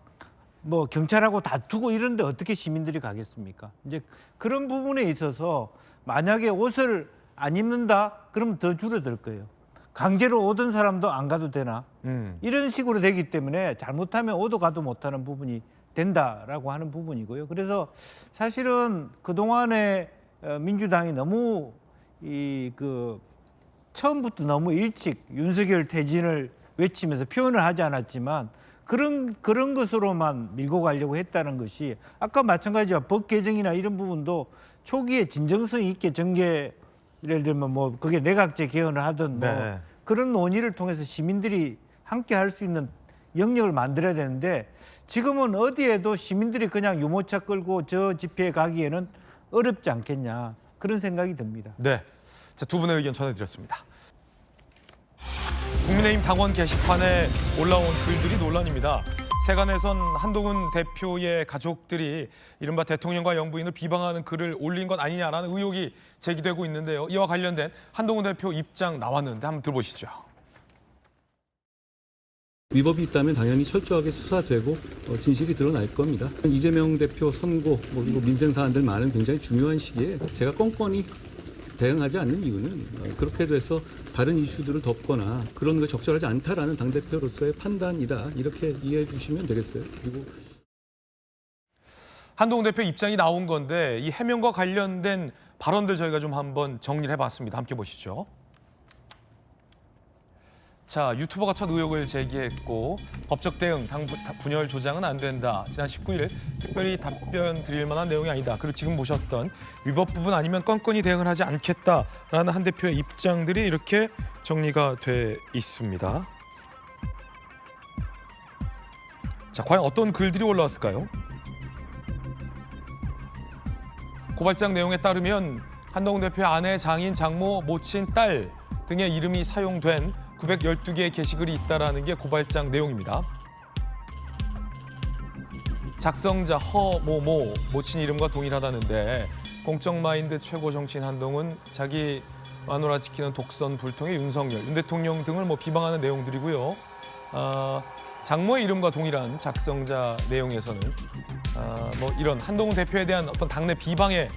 뭐 경찰하고 다투고 이런데 어떻게 시민들이 가겠습니까? 이제 그런 부분에 있어서 만약에 옷을 안 입는다 그러면 더 줄어들 거예요. 강제로 오던 사람도 안 가도 되나? 이런 식으로 되기 때문에 잘못하면 오도 가도 못하는 부분이 된다라고 하는 부분이고요. 그래서 사실은 그동안에 민주당이 너무 처음부터 너무 일찍 윤석열 퇴진을 외치면서 표현을 하지 않았지만 그런 것으로만 밀고 가려고 했다는 것이 아까 마찬가지와 법 개정이나 이런 부분도 초기에 진정성 있게 전개 예를 들면 뭐 그게 내각제 개헌을 하든 뭐 네. 그런 논의를 통해서 시민들이 함께 할 수 있는 영역을 만들어야 되는데 지금은 어디에도 시민들이 그냥 유모차 끌고 저 집회에 가기에는 어렵지 않겠냐 그런 생각이 듭니다. 네, 자, 두 분의 의견 전해드렸습니다. 국민의힘 당원 게시판에 올라온 글들이 논란입니다. 세간에선 한동훈 대표의 가족들이 이른바 대통령과 영부인을 비방하는 글을 올린 것 아니냐라는 의혹이 제기되고 있는데요. 이와 관련된 한동훈 대표 입장 나왔는데 한번 들어보시죠. 위법이 있다면 당연히 철저하게 수사되고 진실이 드러날 겁니다. 이재명 대표 선고 그리고 민생 사안들 많은 굉장히 중요한 시기에 제가 껌껌이 대응하지 않는 이유는 그렇게 돼서 다른 이슈들을 덮거나 그런 게 적절하지 않다라는 당대표로서의 판단이다. 이렇게 이해해 주시면 되겠어요. 그리고 한동훈 대표 입장이 나온 건데 이 해명과 관련된 발언들 저희가 좀 한번 정리를 해봤습니다. 함께 보시죠. 자, 유튜버가 첫 의혹을 제기했고 법적 대응, 당 분열 조장은 안 된다. 지난 19일 특별히 답변 드릴 만한 내용이 아니다. 그리고 지금 보셨던 위법 부분 아니면 건건히 대응을 하지 않겠다라는 한 대표의 입장들이 이렇게 정리가 돼 있습니다. 자, 과연 어떤 글들이 올라왔을까요? 고발장 내용에 따르면 한동훈 대표의 아내, 장인, 장모, 모친, 딸 등의 이름이 사용된 912개의 게시글이 있다라는 게 고발장 내용입니다. 작성자 허모모 모친 이름과 동일하다는데 공적 마인드 최고 정치인 한동훈, 자기 마누라 지키는 독선 불통의 윤석열, 윤 대통령 등을 비방하는 내용들이고요. 장모의 이름과 동일한 작성자 내용에서는 이런 한동훈 대표에 대한 어떤 당내 비방의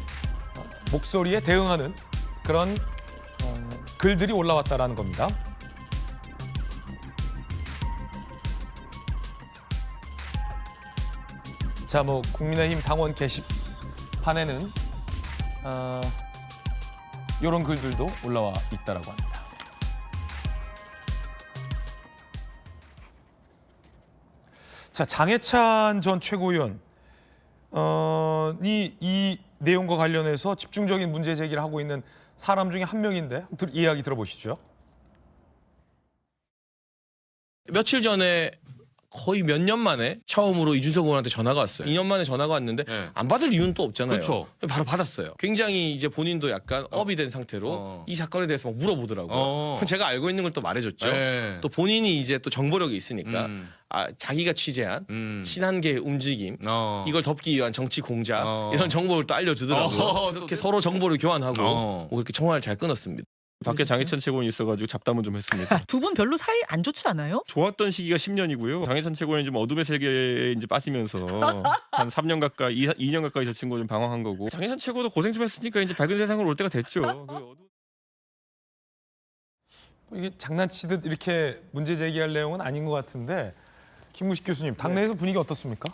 목소리에 대응하는 그런 글들이 올라왔다라는 겁니다. 자, 국민의힘 당원 게시판에는 이런 글들도 올라와 있다라고 합니다. 자, 장해찬 전 최고위원 이 내용과 관련해서 집중적인 문제 제기를 하고 있는 사람 중에 한 명인데 이야기 들어보시죠. 며칠 전에 거의 몇 년 만에 처음으로 이준석 의원한테 전화가 왔어요. 2년 만에 전화가 왔는데 안 받을 이유는 또 없잖아요. 그쵸. 바로 받았어요. 굉장히 이제 본인도 약간 업이 된 상태로 이 사건에 대해서 막 물어보더라고요. 그럼 제가 알고 있는 걸 또 말해줬죠. 또 본인이 이제 또 정보력이 있으니까 자기가 취재한 친한계의 움직임 이걸 덮기 위한 정치 공작 이런 정보를 또 알려주더라고요. 그렇게 서로 정보를 교환하고 그렇게 통화를 잘 끊었습니다. 밖에 장해찬 최고원이 있어가지고 잡담은 좀 했습니다. 두 분 별로 사이 안 좋지 않아요? 좋았던 시기가 10년이고요. 장해찬 최고원이 좀 어둠의 세계에 이제 빠지면서 한 3년 가까이, 2년 가까이 저 친구가 좀 방황한 거고. 장해찬 최고도 고생 좀 했으니까 이제 밝은 세상으로 올 때가 됐죠. 이게 장난치듯 이렇게 문제 제기할 내용은 아닌 것 같은데 김무식 교수님, 당내에서 분위기 어떻습니까?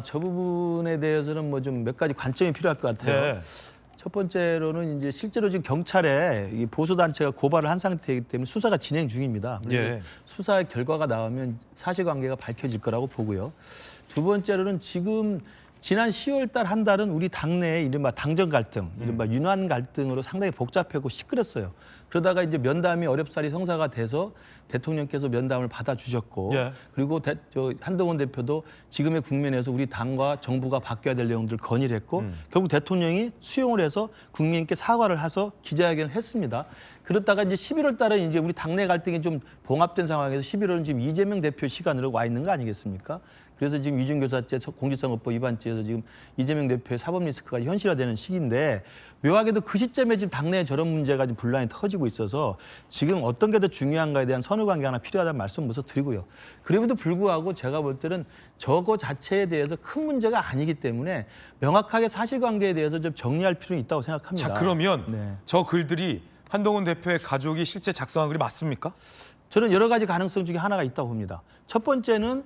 저 부분에 대해서는 좀 몇 가지 관점이 필요할 것 같아요. 네. 첫 번째로는 이제 실제로 지금 경찰에 이 보수단체가 고발을 한 상태이기 때문에 수사가 진행 중입니다. 그래서 수사의 결과가 나오면 사실관계가 밝혀질 거라고 보고요. 두 번째로는 지금 지난 10월 달 한 달은 우리 당내에 이른바 당정 갈등, 이른바 윤환 갈등으로 상당히 복잡하고 시끄럽어요. 그러다가 이제 면담이 어렵사리 성사가 돼서 대통령께서 면담을 받아주셨고 그리고 한동훈 대표도 지금의 국면에서 우리 당과 정부가 바뀌어야 될 내용들을 건의를 했고 결국 대통령이 수용을 해서 국민께 사과를 해서 기자회견을 했습니다. 그렇다가 이제 11월 달에 이제 우리 당내 갈등이 좀 봉합된 상황에서 11월은 지금 이재명 대표 시간으로 와 있는 거 아니겠습니까? 그래서 지금 위증교사죄 공직선거법 위반죄에서 지금 이재명 대표의 사법 리스크가 현실화되는 시기인데 묘하게도 그 시점에 지금 당내에 저런 문제가 지금 분란이 터지고 있어서 지금 어떤 게 더 중요한가에 대한 선후 관계가 하나 필요하다는 말씀 먼저 드리고요. 그럼에도 불구하고 제가 볼 때는 저거 자체에 대해서 큰 문제가 아니기 때문에 명확하게 사실관계에 대해서 좀 정리할 필요는 있다고 생각합니다. 자, 그러면 저 글들이 한동훈 대표의 가족이 실제 작성한 글이 맞습니까? 저는 여러 가지 가능성 중에 하나가 있다고 봅니다. 첫 번째는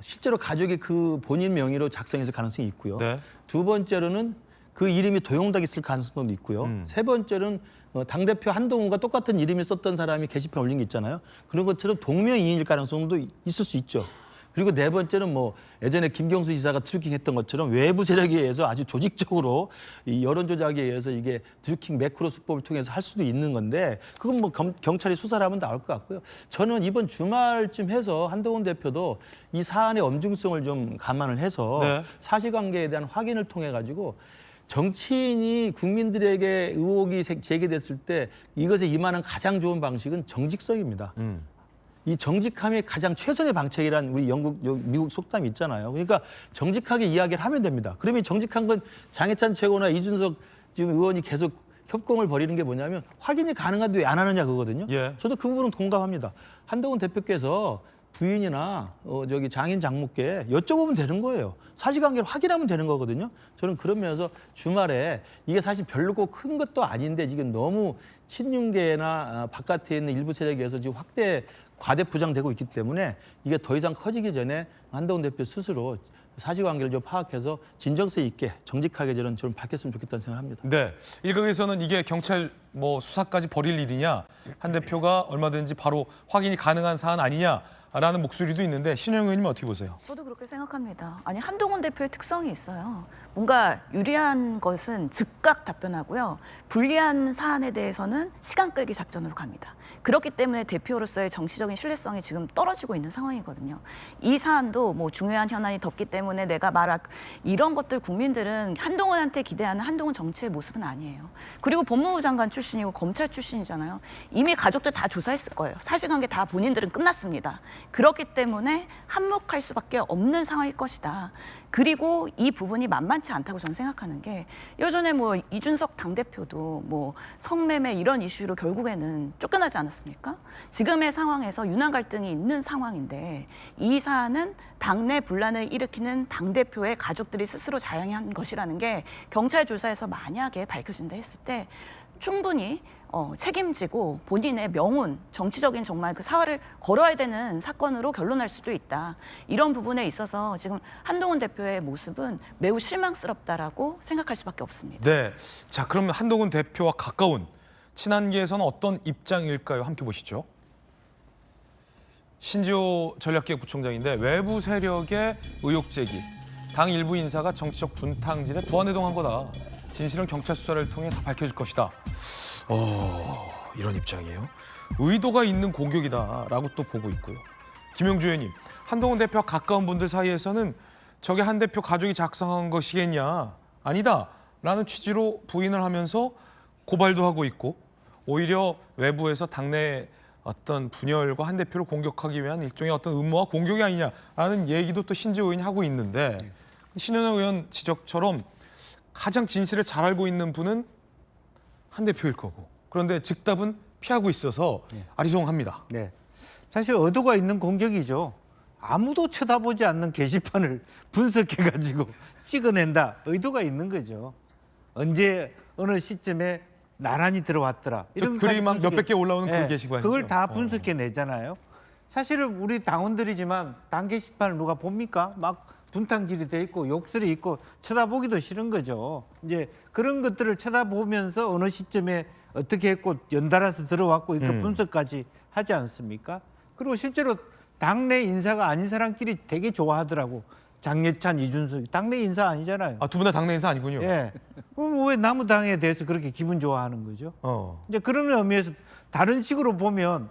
실제로 가족이 그 본인 명의로 작성했을 가능성이 있고요. 두 번째로는 그 이름이 도용되어 있을 가능성도 있고요. 세 번째는 당대표 한동훈과 똑같은 이름을 썼던 사람이 게시판 올린 게 있잖아요. 그런 것처럼 동명이인일 가능성도 있을 수 있죠. 그리고 네 번째는 뭐 예전에 김경수 지사가 트루킹했던 것처럼 외부 세력에 의해서 아주 조직적으로 이 여론 조작에 의해서 이게 트루킹 매크로 수법을 통해서 할 수도 있는 건데 그건 뭐 경찰이 수사를 하면 나올 것 같고요. 저는 이번 주말쯤 해서 한동훈 대표도 이 사안의 엄중성을 좀 감안을 해서 사실관계에 대한 확인을 통해 가지고 정치인이 국민들에게 의혹이 제기됐을 때 이것에 임하는 가장 좋은 방식은 정직성입니다. 이 정직함이 가장 최선의 방책이란 우리 미국 속담이 있잖아요. 그러니까 정직하게 이야기를 하면 됩니다. 그러면 정직한 건 장해찬 최고나 이준석 지금 의원이 계속 협공을 벌이는 게 뭐냐면 확인이 가능한데 왜 안 하느냐 그거거든요. 저도 그 부분은 동감합니다. 한동훈 대표께서 부인이나 장인 장모께 여쭤보면 되는 거예요. 사실관계를 확인하면 되는 거거든요. 저는 그런 면에서 주말에 이게 사실 별로 큰 것도 아닌데 지금 너무 친윤계나 바깥에 있는 일부 세력에 의해서 지금 과대 부장되고 있기 때문에 이게 더 이상 커지기 전에 한동훈 대표 스스로 사실관계를 좀 파악해서 진정성 있게 정직하게 저는 좀 밝혔으면 좋겠다는 생각을 합니다. 네, 일각에서는 이게 경찰 수사까지 벌일 일이냐, 한 대표가 얼마든지 바로 확인이 가능한 사안 아니냐라는 목소리도 있는데 신영 의원님 어떻게 보세요? 저도 그렇게 생각합니다. 아니 한동훈 대표의 특성이 있어요. 뭔가 유리한 것은 즉각 답변하고요. 불리한 사안에 대해서는 시간 끌기 작전으로 갑니다. 그렇기 때문에 대표로서의 정치적인 신뢰성이 지금 떨어지고 있는 상황이거든요. 이 사안도 뭐 중요한 현안이 덮기 때문에 내가 이런 것들 국민들은 한동훈한테 기대하는 한동훈 정치의 모습은 아니에요. 그리고 법무부 장관 출신이고 검찰 출신이잖아요. 이미 가족들 다 조사했을 거예요. 사실관계 다 본인들은 끝났습니다. 그렇기 때문에 한몫할 수밖에 없는 상황일 것이다. 그리고 이 부분이 만만치 않다고 저는 생각하는 게 예전에 뭐 이준석 당대표도 뭐 성매매 이런 이슈로 결국에는 쫓겨나지 않았습니까? 지금의 상황에서 윤한 갈등이 있는 상황인데 이 사안은 당내 분란을 일으키는 당대표의 가족들이 스스로 자행한 것이라는 게 경찰 조사에서 만약에 밝혀진다 했을 때 충분히 책임지고 본인의 명운, 정치적인 정말 그 사활을 걸어야 되는 사건으로 결론날 수도 있다. 이런 부분에 있어서 지금 한동훈 대표의 모습은 매우 실망스럽다라고 생각할 수밖에 없습니다. 네, 자 그럼 한동훈 대표와 가까운 친한계에서는 어떤 입장일까요? 함께 보시죠. 신지호 전략기획부총장인데 외부 세력의 의혹 제기, 당 일부 인사가 정치적 분탕질에 부안해동한 거다. 진실은 경찰 수사를 통해 다 밝혀질 것이다. 이런 입장이에요. 의도가 있는 공격이다라고 또 보고 있고요. 김용주 의원님, 한동훈 대표와 가까운 분들 사이에서는 저게 한 대표 가족이 작성한 것이겠냐? 아니다라는 취지로 부인을 하면서 고발도 하고 있고 오히려 외부에서 당내 어떤 분열과 한 대표를 공격하기 위한 일종의 어떤 음모와 공격이 아니냐라는 얘기도 또 신지호 의원이 하고 있는데 신현영 의원 지적처럼 가장 진실을 잘 알고 있는 분은 한 대표일 거고 그런데 즉답은 피하고 있어서 아리송합니다. 네, 사실 의도가 있는 공격이죠. 아무도 쳐다보지 않는 게시판을 분석해가지고 찍어낸다. 의도가 있는 거죠. 언제 어느 시점에 나란히 들어왔더라. 이런 글이 막 몇백 개 올라오는 그 게시판이죠. 그걸 다 분석해내잖아요. 사실은 우리 당원들이지만 당 게시판을 누가 봅니까? 막 분탕질이 돼 있고 욕설이 있고 쳐다보기도 싫은 거죠. 이제 그런 것들을 쳐다보면서 어느 시점에 어떻게 했고 연달아서 들어왔고 이렇게 분석까지 하지 않습니까? 그리고 실제로 당내 인사가 아닌 사람끼리 되게 좋아하더라고. 장예찬, 이준석 당내 인사 아니잖아요. 두 분 다 당내 인사 아니군요. 예. 그럼 왜 남의 당에 대해서 그렇게 기분 좋아하는 거죠? 이제 그런 의미에서 다른 식으로 보면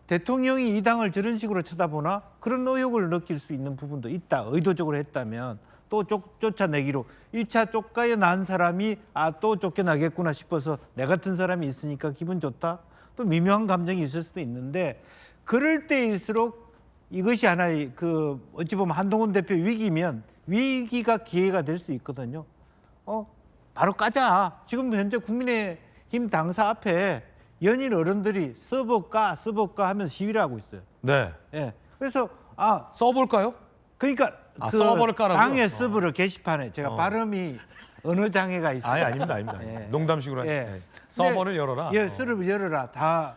대통령이 이 당을 저런 식으로 쳐다보나 그런 의혹을 느낄 수 있는 부분도 있다. 의도적으로 했다면 또 쫓아내기로 1차 쫓가여 난 사람이 또 쫓겨나겠구나 싶어서 내 같은 사람이 있으니까 기분 좋다. 또 미묘한 감정이 있을 수도 있는데 그럴 때일수록 이것이 하나의 어찌 보면 한동훈 대표 위기면 위기가 기회가 될 수 있거든요. 바로 까자. 지금 현재 국민의힘 당사 앞에 연일 어른들이 써볼까 하면서 시위를 하고 있어요. 네. 예. 그래서 써볼까요? 그러니까 그 서버를 깔아요. 당의 서버를 게시판에 제가 발음이 언어 장애가 있어요. 아닙니다. 예. 농담식으로 하니까. 예. 서버를 열어라. 예, 서버를 열어라. 다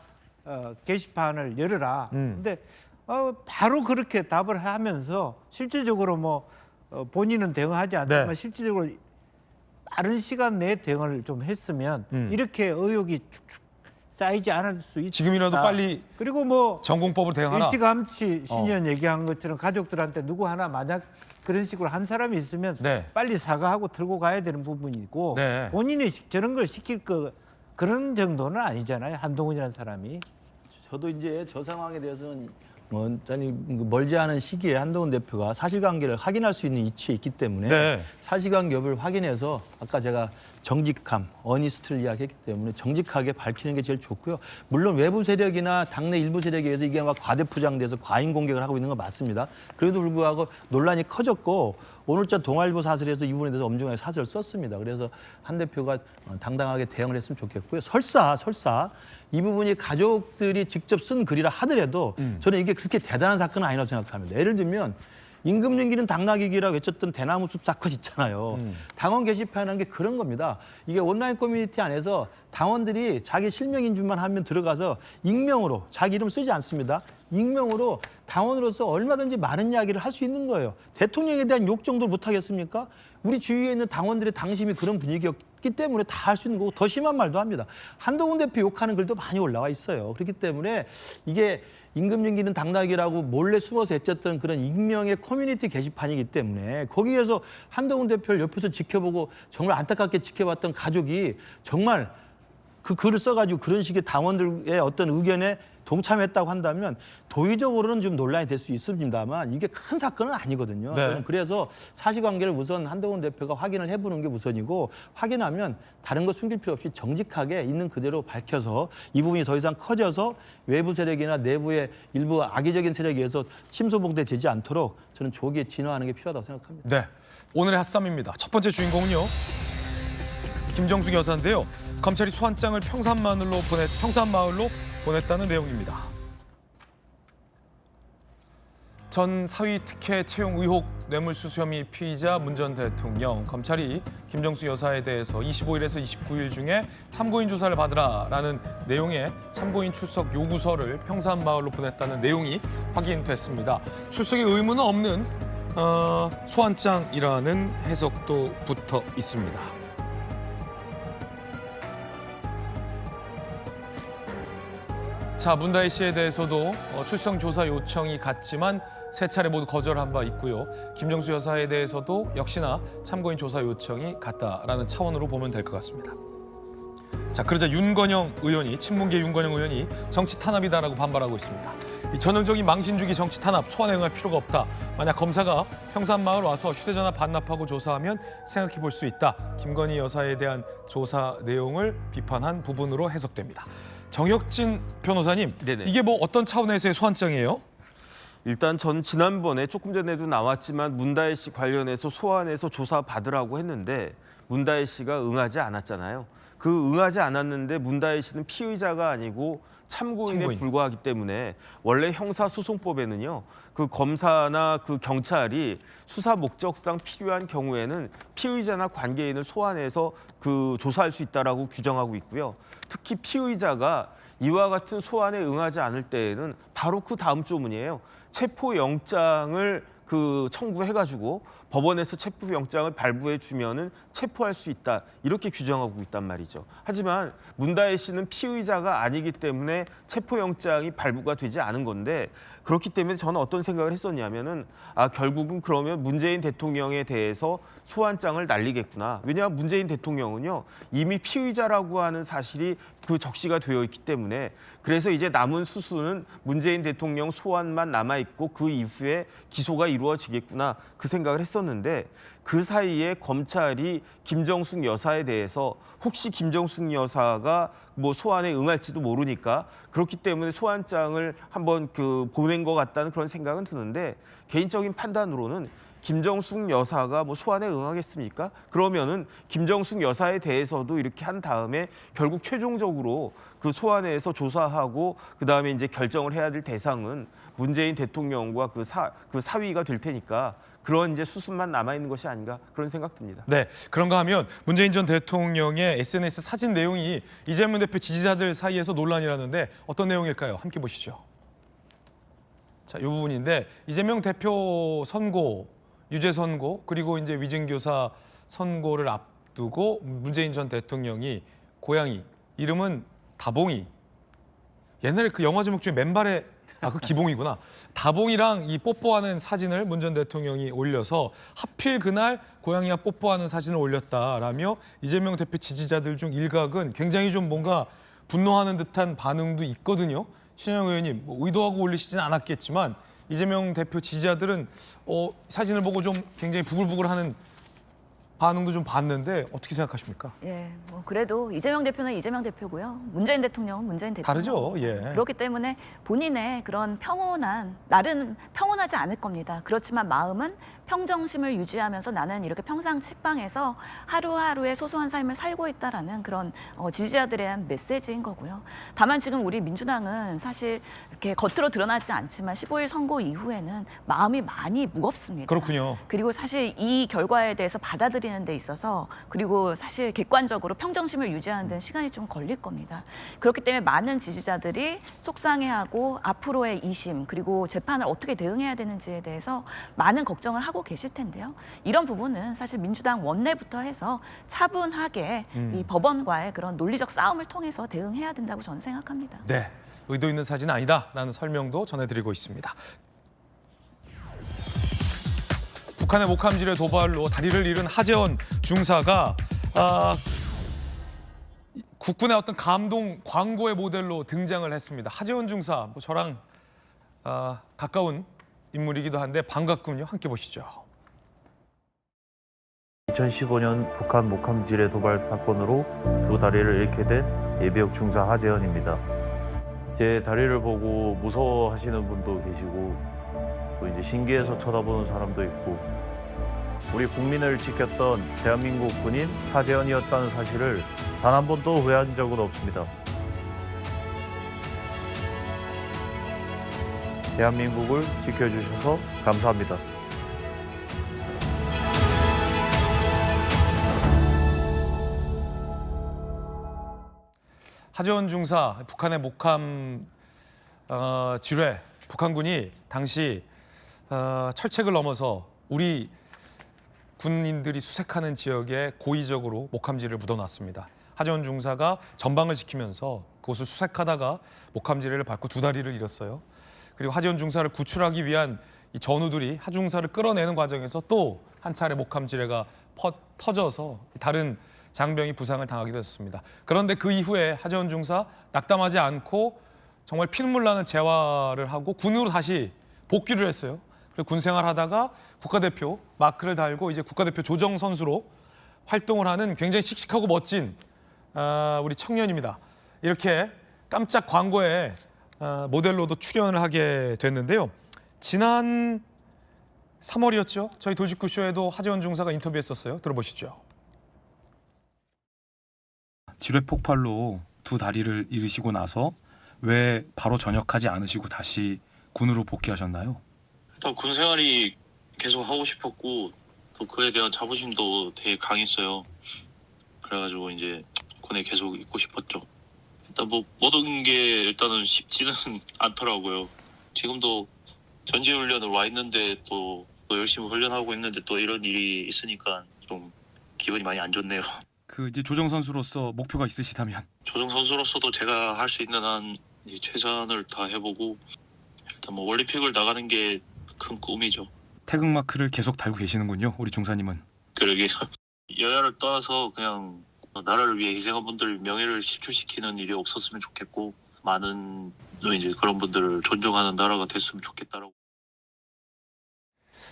게시판을 열어라. 근데 바로 그렇게 답을 하면서 실질적으로 뭐 본인은 대응하지 않지만 네. 실질적으로 빠른 시간 내에 대응을 좀 했으면 이렇게 의혹이 축축 쌓이지 않을 수 있다. 지금이라도 빨리 그리고 뭐 전공법으로 대응하라. 일찌감치 신의원 얘기한 것처럼 가족들한테 누구 하나 만약 그런 식으로 한 사람이 있으면 네. 빨리 사과하고 들고 가야 되는 부분이고 네. 본인이 저런 걸 시킬 그런 정도는 아니잖아요. 한동훈이라는 사람이. 저도 이제 저 상황에 대해서는 멀지 않은 시기에 한동훈 대표가 사실관계를 확인할 수 있는 위치에 있기 때문에 네. 사실관계 여부를 확인해서 아까 제가 정직함, 어니스트를 이야기했기 때문에 정직하게 밝히는 게 제일 좋고요. 물론 외부 세력이나 당내 일부 세력에 의해서 이게 막 과대포장돼서 과잉 공격을 하고 있는 건 맞습니다. 그래도 불구하고 논란이 커졌고 오늘자 동아일보 사설에서 이 부분에 대해서 엄중하게 사설을 썼습니다. 그래서 한 대표가 당당하게 대응을 했으면 좋겠고요. 설사 이 부분이 가족들이 직접 쓴 글이라 하더라도 저는 이게 그렇게 대단한 사건은 아니라고 생각합니다. 예를 들면 임금윤기는 당나귀기라고 외쳤던 대나무 숲 사건 있잖아요. 당원 게시판이라는 게 그런 겁니다. 이게 온라인 커뮤니티 안에서 당원들이 자기 실명 인증만 하면 들어가서 익명으로 자기 이름 쓰지 않습니다. 익명으로 당원으로서 얼마든지 많은 이야기를 할 수 있는 거예요. 대통령에 대한 욕 정도 못 하겠습니까? 우리 주위에 있는 당원들의 당심이 그런 분위기였기 때문에 다 할 수 있는 거고 더 심한 말도 합니다. 한동훈 대표 욕하는 글도 많이 올라와 있어요. 그렇기 때문에 이게 임금윤기는 당나귀라고 몰래 숨어서 애썼던 그런 익명의 커뮤니티 게시판이기 때문에 거기에서 한동훈 대표를 옆에서 지켜보고 정말 안타깝게 지켜봤던 가족이 정말 그 글을 써가지고 그런 식의 당원들의 어떤 의견에 동참했다고 한다면 도의적으로는 좀 논란이 될 수 있습니다만 이게 큰 사건은 아니거든요. 네. 저는 그래서 사실관계를 우선 한동훈 대표가 확인을 해보는 게 우선이고 확인하면 다른 거 숨길 필요 없이 정직하게 있는 그대로 밝혀서 이 부분이 더 이상 커져서 외부 세력이나 내부의 일부 악의적인 세력에 의해서 침소봉대되지 않도록 저는 조기에 진화하는 게 필요하다고 생각합니다. 네, 오늘의 핫쌈입니다. 첫 번째 주인공은요. 김정숙 여사인데요. 검찰이 소환장을 평산마을로 보냈다는 내용입니다. 전 사위 특혜 채용 의혹 뇌물수수 혐의 피의자 문 전 대통령, 검찰이 김정숙 여사에 대해서 25일에서 29일 중에 참고인 조사를 받으라라는 내용의 참고인 출석 요구서를 평산마을로 보냈다는 내용이 확인됐습니다. 출석의 의무는 없는 소환장이라는 해석도 붙어 있습니다. 자, 문다혜 씨에 대해서도 출석 조사 요청이 갔지만 세 차례 모두 거절한 바 있고요. 김정숙 여사에 대해서도 역시나 참고인 조사 요청이 갔다라는 차원으로 보면 될 것 같습니다. 자, 그러자 친문계 윤건영 의원이 정치 탄압이다라고 반발하고 있습니다. 이 전형적인 망신주기 정치 탄압, 소환에 응할 필요가 없다. 만약 검사가 평산마을 와서 휴대전화 반납하고 조사하면 생각해 볼 수 있다. 김건희 여사에 대한 조사 내용을 비판한 부분으로 해석됩니다. 정혁진 변호사님, 네네. 이게 뭐 어떤 차원에서의 소환장이에요? 일단 전 지난번에 조금 전에도 나왔지만 문다혜 씨 관련해서 소환해서 조사 받으라고 했는데 문다혜 씨가 응하지 않았잖아요. 그 응하지 않았는데 문다혜 씨는 피의자가 아니고 참고인에 불과하기 때문에 원래 형사소송법에는요. 그 검사나 그 경찰이 수사 목적상 필요한 경우에는 피의자나 관계인을 소환해서 그 조사할 수 있다라고 규정하고 있고요. 특히 피의자가 이와 같은 소환에 응하지 않을 때에는 바로 그 다음 조문이에요. 체포영장을 청구해가지고 법원에서 체포영장을 발부해 주면은 체포할 수 있다 이렇게 규정하고 있단 말이죠. 하지만 문다혜 씨는 피의자가 아니기 때문에 체포영장이 발부가 되지 않은 건데 그렇기 때문에 저는 어떤 생각을 했었냐면은 결국은 그러면 문재인 대통령에 대해서 소환장을 날리겠구나. 왜냐하면 문재인 대통령은요 이미 피의자라고 하는 사실이 적시가 되어 있기 때문에 그래서 이제 남은 수수는 문재인 대통령 소환만 남아 있고 그 이후에 기소가 이루어지겠구나 그 생각을 했었는데 그 사이에 검찰이 김정숙 여사에 대해서 혹시 김정숙 여사가 소환에 응할지도 모르니까 그렇기 때문에 소환장을 한번 보낸 것 같다는 그런 생각은 드는데 개인적인 판단으로는 김정숙 여사가 뭐 소환에 응하겠습니까? 그러면은 김정숙 여사에 대해서도 이렇게 한 다음에 결국 최종적으로 그 소환에서 조사하고 그다음에 이제 결정을 해야 될 대상은 문재인 대통령과 그 사위가 될 테니까 그런 이제 수순만 남아 있는 것이 아닌가 그런 생각 듭니다. 네, 그런가 하면 문재인 전 대통령의 SNS 사진 내용이 이재명 대표 지지자들 사이에서 논란이라는데 어떤 내용일까요? 함께 보시죠. 자, 이 부분인데 이재명 대표 선고, 유죄 선고 그리고 이제 위증교사 선고를 앞두고 문재인 전 대통령이 고양이 이름은 다봉이. 옛날에 그 영화 제목 중에 맨발에 그 기봉이구나. 다봉이랑 이 뽀뽀하는 사진을 문 전 대통령이 올려서 하필 그날 고양이와 뽀뽀하는 사진을 올렸다라며 이재명 대표 지지자들 중 일각은 굉장히 좀 뭔가 분노하는 듯한 반응도 있거든요. 신영 의원님, 뭐 의도하고 올리시진 않았겠지만 이재명 대표 지지자들은 사진을 보고 좀 굉장히 부글부글하는 반응도 좀 봤는데 어떻게 생각하십니까? 예, 뭐 그래도 이재명 대표는 이재명 대표고요. 문재인 대통령은 문재인 대통령. 다르죠. 예. 그렇기 때문에 본인의 그런 날은 평온하지 않을 겁니다. 그렇지만 마음은 평정심을 유지하면서 나는 이렇게 평상 책방에서 하루하루의 소소한 삶을 살고 있다라는 그런 지지자들에 대한 메시지인 거고요. 다만 지금 우리 민주당은 사실 이렇게 겉으로 드러나지 않지만 15일 선고 이후에는 마음이 많이 무겁습니다. 그렇군요. 그리고 사실 이 결과에 대해서 받아들이는 데 있어서 그리고 사실 객관적으로 평정심을 유지하는 데는 시간이 좀 걸릴 겁니다. 그렇기 때문에 많은 지지자들이 속상해하고 앞으로의 2심 그리고 재판을 어떻게 대응해야 되는지에 대해서 많은 걱정을 하고 계실 텐데요. 이런 부분은 사실 민주당 원내부터 해서 차분하게 이 법원과의 그런 논리적 싸움을 통해서 대응해야 된다고 저는 생각합니다. 네, 의도 있는 사진은 아니다라는 설명도 전해드리고 있습니다. 북한의 목함질의 도발로 다리를 잃은 하재헌 중사가 국군의 어떤 감동 광고의 모델로 등장을 했습니다. 하재헌 중사, 저랑 가까운 인물이기도 한데 반갑군요. 함께 보시죠. 2015년 북한 목함질의 도발 사건으로 두 다리를 잃게 된 예비역 중사 하재헌입니다. 제 다리를 보고 무서워하시는 분도 계시고 또 이제 신기해서 쳐다보는 사람도 있고 우리 국민을 지켰던 대한민국 군인 하재헌이었다는 사실을 단 한 번도 후회한 적은 없습니다. 대한민국을 지켜주셔서 감사합니다. 하재헌 중사, 북한의 목함 지뢰, 북한군이 당시 철책을 넘어서 우리 군인들이 수색하는 지역에 고의적으로 목함지를 묻어놨습니다. 하재헌 중사가 전방을 지키면서 그곳을 수색하다가 목함지뢰를 밟고 두 다리를 잃었어요. 그리고 하재헌 중사를 구출하기 위한 이 전우들이 하 중사를 끌어내는 과정에서 또 한 차례 목함지뢰가 터져서 다른 장병이 부상을 당하기도 했습니다. 그런데 그 이후에 하재헌 중사 낙담하지 않고 정말 피눈물 나는 재활을 하고 군으로 다시 복귀를 했어요. 그리고 군 생활하다가 국가대표 마크를 달고 이제 국가대표 조정 선수로 활동을 하는 굉장히 씩씩하고 멋진 우리 청년입니다. 이렇게 깜짝 광고에 모델로도 출연을 하게 됐는데요. 지난 3월이었죠. 저희 돌직구쇼에도 하재헌 중사가 인터뷰했었어요. 들어보시죠. 지뢰 폭발로 두 다리를 잃으시고 나서 왜 바로 전역하지 않으시고 다시 군으로 복귀하셨나요? 일단 군 생활이 계속 하고 싶었고 또 그에 대한 자부심도 되게 강했어요. 그래가지고 이제 군에 계속 있고 싶었죠. 일단 뭐 모든 게 일단은 쉽지는 않더라고요. 지금도 전지훈련을 와 있는데 또 열심히 훈련하고 있는데 또 이런 일이 있으니까 좀 기분이 많이 안 좋네요. 그 이제 조정 선수로서 목표가 있으시다면? 조정 선수로서도 제가 할 수 있는 한 최선을 다 해보고 일단 뭐 올림픽을 나가는 게 큰 꿈이죠. 태극마크를 계속 달고 계시는군요, 우리 중사님은. 그러게 여야를 떠나서 그냥 나라를 위해 희생한 분들 명예를 실추시키는 일이 없었으면 좋겠고 많은 이제 그런 분들을 존중하는 나라가 됐으면 좋겠다라고.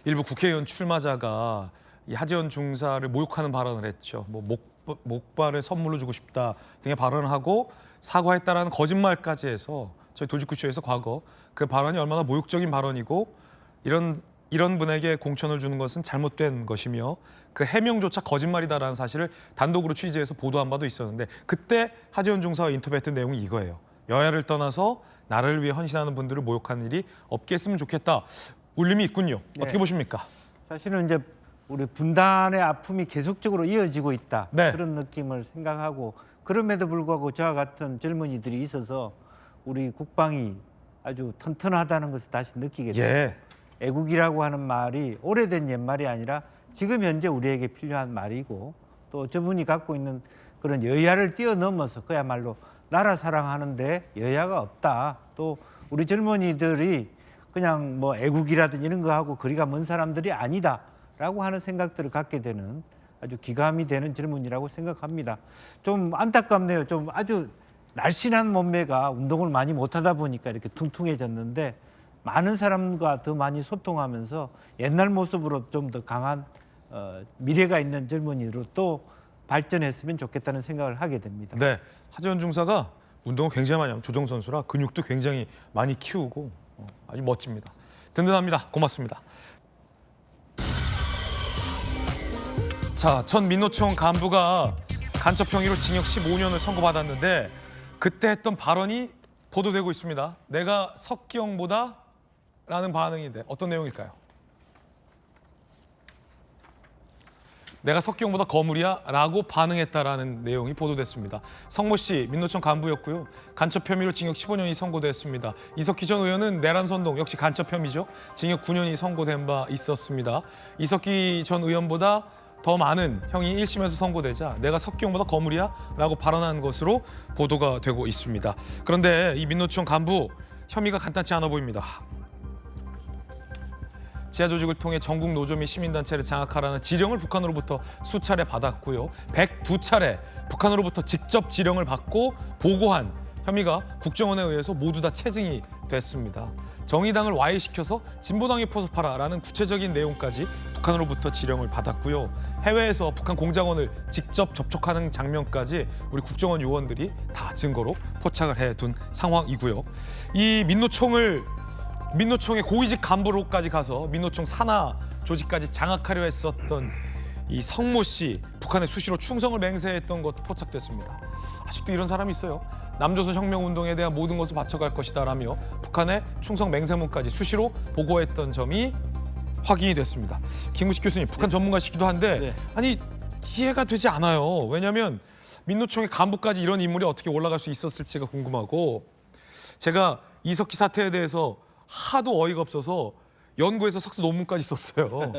일부 국회의원 출마자가 이 하재헌 중사를 모욕하는 발언을 했죠. 뭐 목발을 선물로 주고 싶다 등의 발언을 하고 사과했다라는 거짓말까지 해서 저희 돌직구쇼에서 과거 그 발언이 얼마나 모욕적인 발언이고 이런 이런 분에게 공천을 주는 것은 잘못된 것이며 그 해명조차 거짓말이다라는 사실을 단독으로 취재해서 보도한 바도 있었는데 그때 하재헌 중사와 인터뷰했던 내용이 이거예요. 여야를 떠나서 나라를 위해 헌신하는 분들을 모욕하는 일이 없게 했으면 좋겠다. 울림이 있군요. 어떻게 보십니까? 사실은 이제 우리 분단의 아픔이 계속적으로 이어지고 있다. 네. 그런 느낌을 생각하고 그럼에도 불구하고 저와 같은 젊은이들이 있어서 우리 국방이 아주 튼튼하다는 것을 다시 느끼게 됩니다. 예. 애국이라고 하는 말이 오래된 옛말이 아니라 지금 현재 우리에게 필요한 말이고 또 저분이 갖고 있는 그런 여야를 뛰어넘어서 그야말로 나라 사랑하는데 여야가 없다. 또 우리 젊은이들이 그냥 뭐 애국이라든지 이런 거 하고 거리가 먼 사람들이 아니다라고 하는 생각들을 갖게 되는 아주 기감이 되는 질문이라고 생각합니다. 좀 안타깝네요. 좀 아주 날씬한 몸매가 운동을 많이 못하다 보니까 이렇게 퉁퉁해졌는데 많은 사람과 더 많이 소통하면서 옛날 모습으로 좀 더 강한 미래가 있는 젊은이로 또 발전했으면 좋겠다는 생각을 하게 됩니다. 네, 하재헌 중사가 운동을 굉장히 많이 하면 조정 선수라 근육도 굉장히 많이 키우고 아주 멋집니다. 든든합니다. 고맙습니다. 자, 전 민노총 간부가 간첩 혐의로 징역 15년을 선고받았는데 그때 했던 발언이 보도되고 있습니다. 내가 석기영보다 라는 반응인데 어떤 내용일까요? 내가 석기영보다 거물이야? 라고 반응했다라는 내용이 보도됐습니다. 성모 씨, 민노총 간부였고요. 간첩 혐의로 징역 15년이 선고됐습니다. 이석기 전 의원은 내란 선동, 역시 간첩 혐의죠. 징역 9년이 선고된 바 있었습니다. 이석기 전 의원보다 더 많은 형이 1심에서 선고되자 내가 석기영보다 거물이야? 라고 발언한 것으로 보도가 되고 있습니다. 그런데 이 민노총 간부 혐의가 간단치 않아 보입니다. 지하 조직을 통해 전국 노조 및 시민단체를 장악하라는 지령을 북한으로부터 수차례 받았고요. 102차례 북한으로부터 직접 지령을 받고 보고한 혐의가 국정원에 의해서 모두 다 체증이 됐습니다. 정의당을 와해시켜서 진보당에 포섭하라라는 구체적인 내용까지 북한으로부터 지령을 받았고요. 해외에서 북한 공작원을 직접 접촉하는 장면까지 우리 국정원 요원들이 다 증거로 포착을 해둔 상황이고요. 이 민노총의 고위직 간부로까지 가서 민노총 산하 조직까지 장악하려 했었던 이 성모 씨, 북한에 수시로 충성을 맹세했던 것도 포착됐습니다. 아직도 이런 사람이 있어요. 남조선 혁명운동에 대한 모든 것을 바쳐갈 것이다라며 북한의 충성 맹세문까지 수시로 보고했던 점이 확인이 됐습니다. 김우식 교수님, 북한 전문가시기도 한데 아니 이해가 되지 않아요. 왜냐하면 민노총의 간부까지 이런 인물이 어떻게 올라갈 수 있었을지가 궁금하고 제가 이석기 사태에 대해서 하도 어이가 없어서 연구해서 석수 논문까지 썼어요.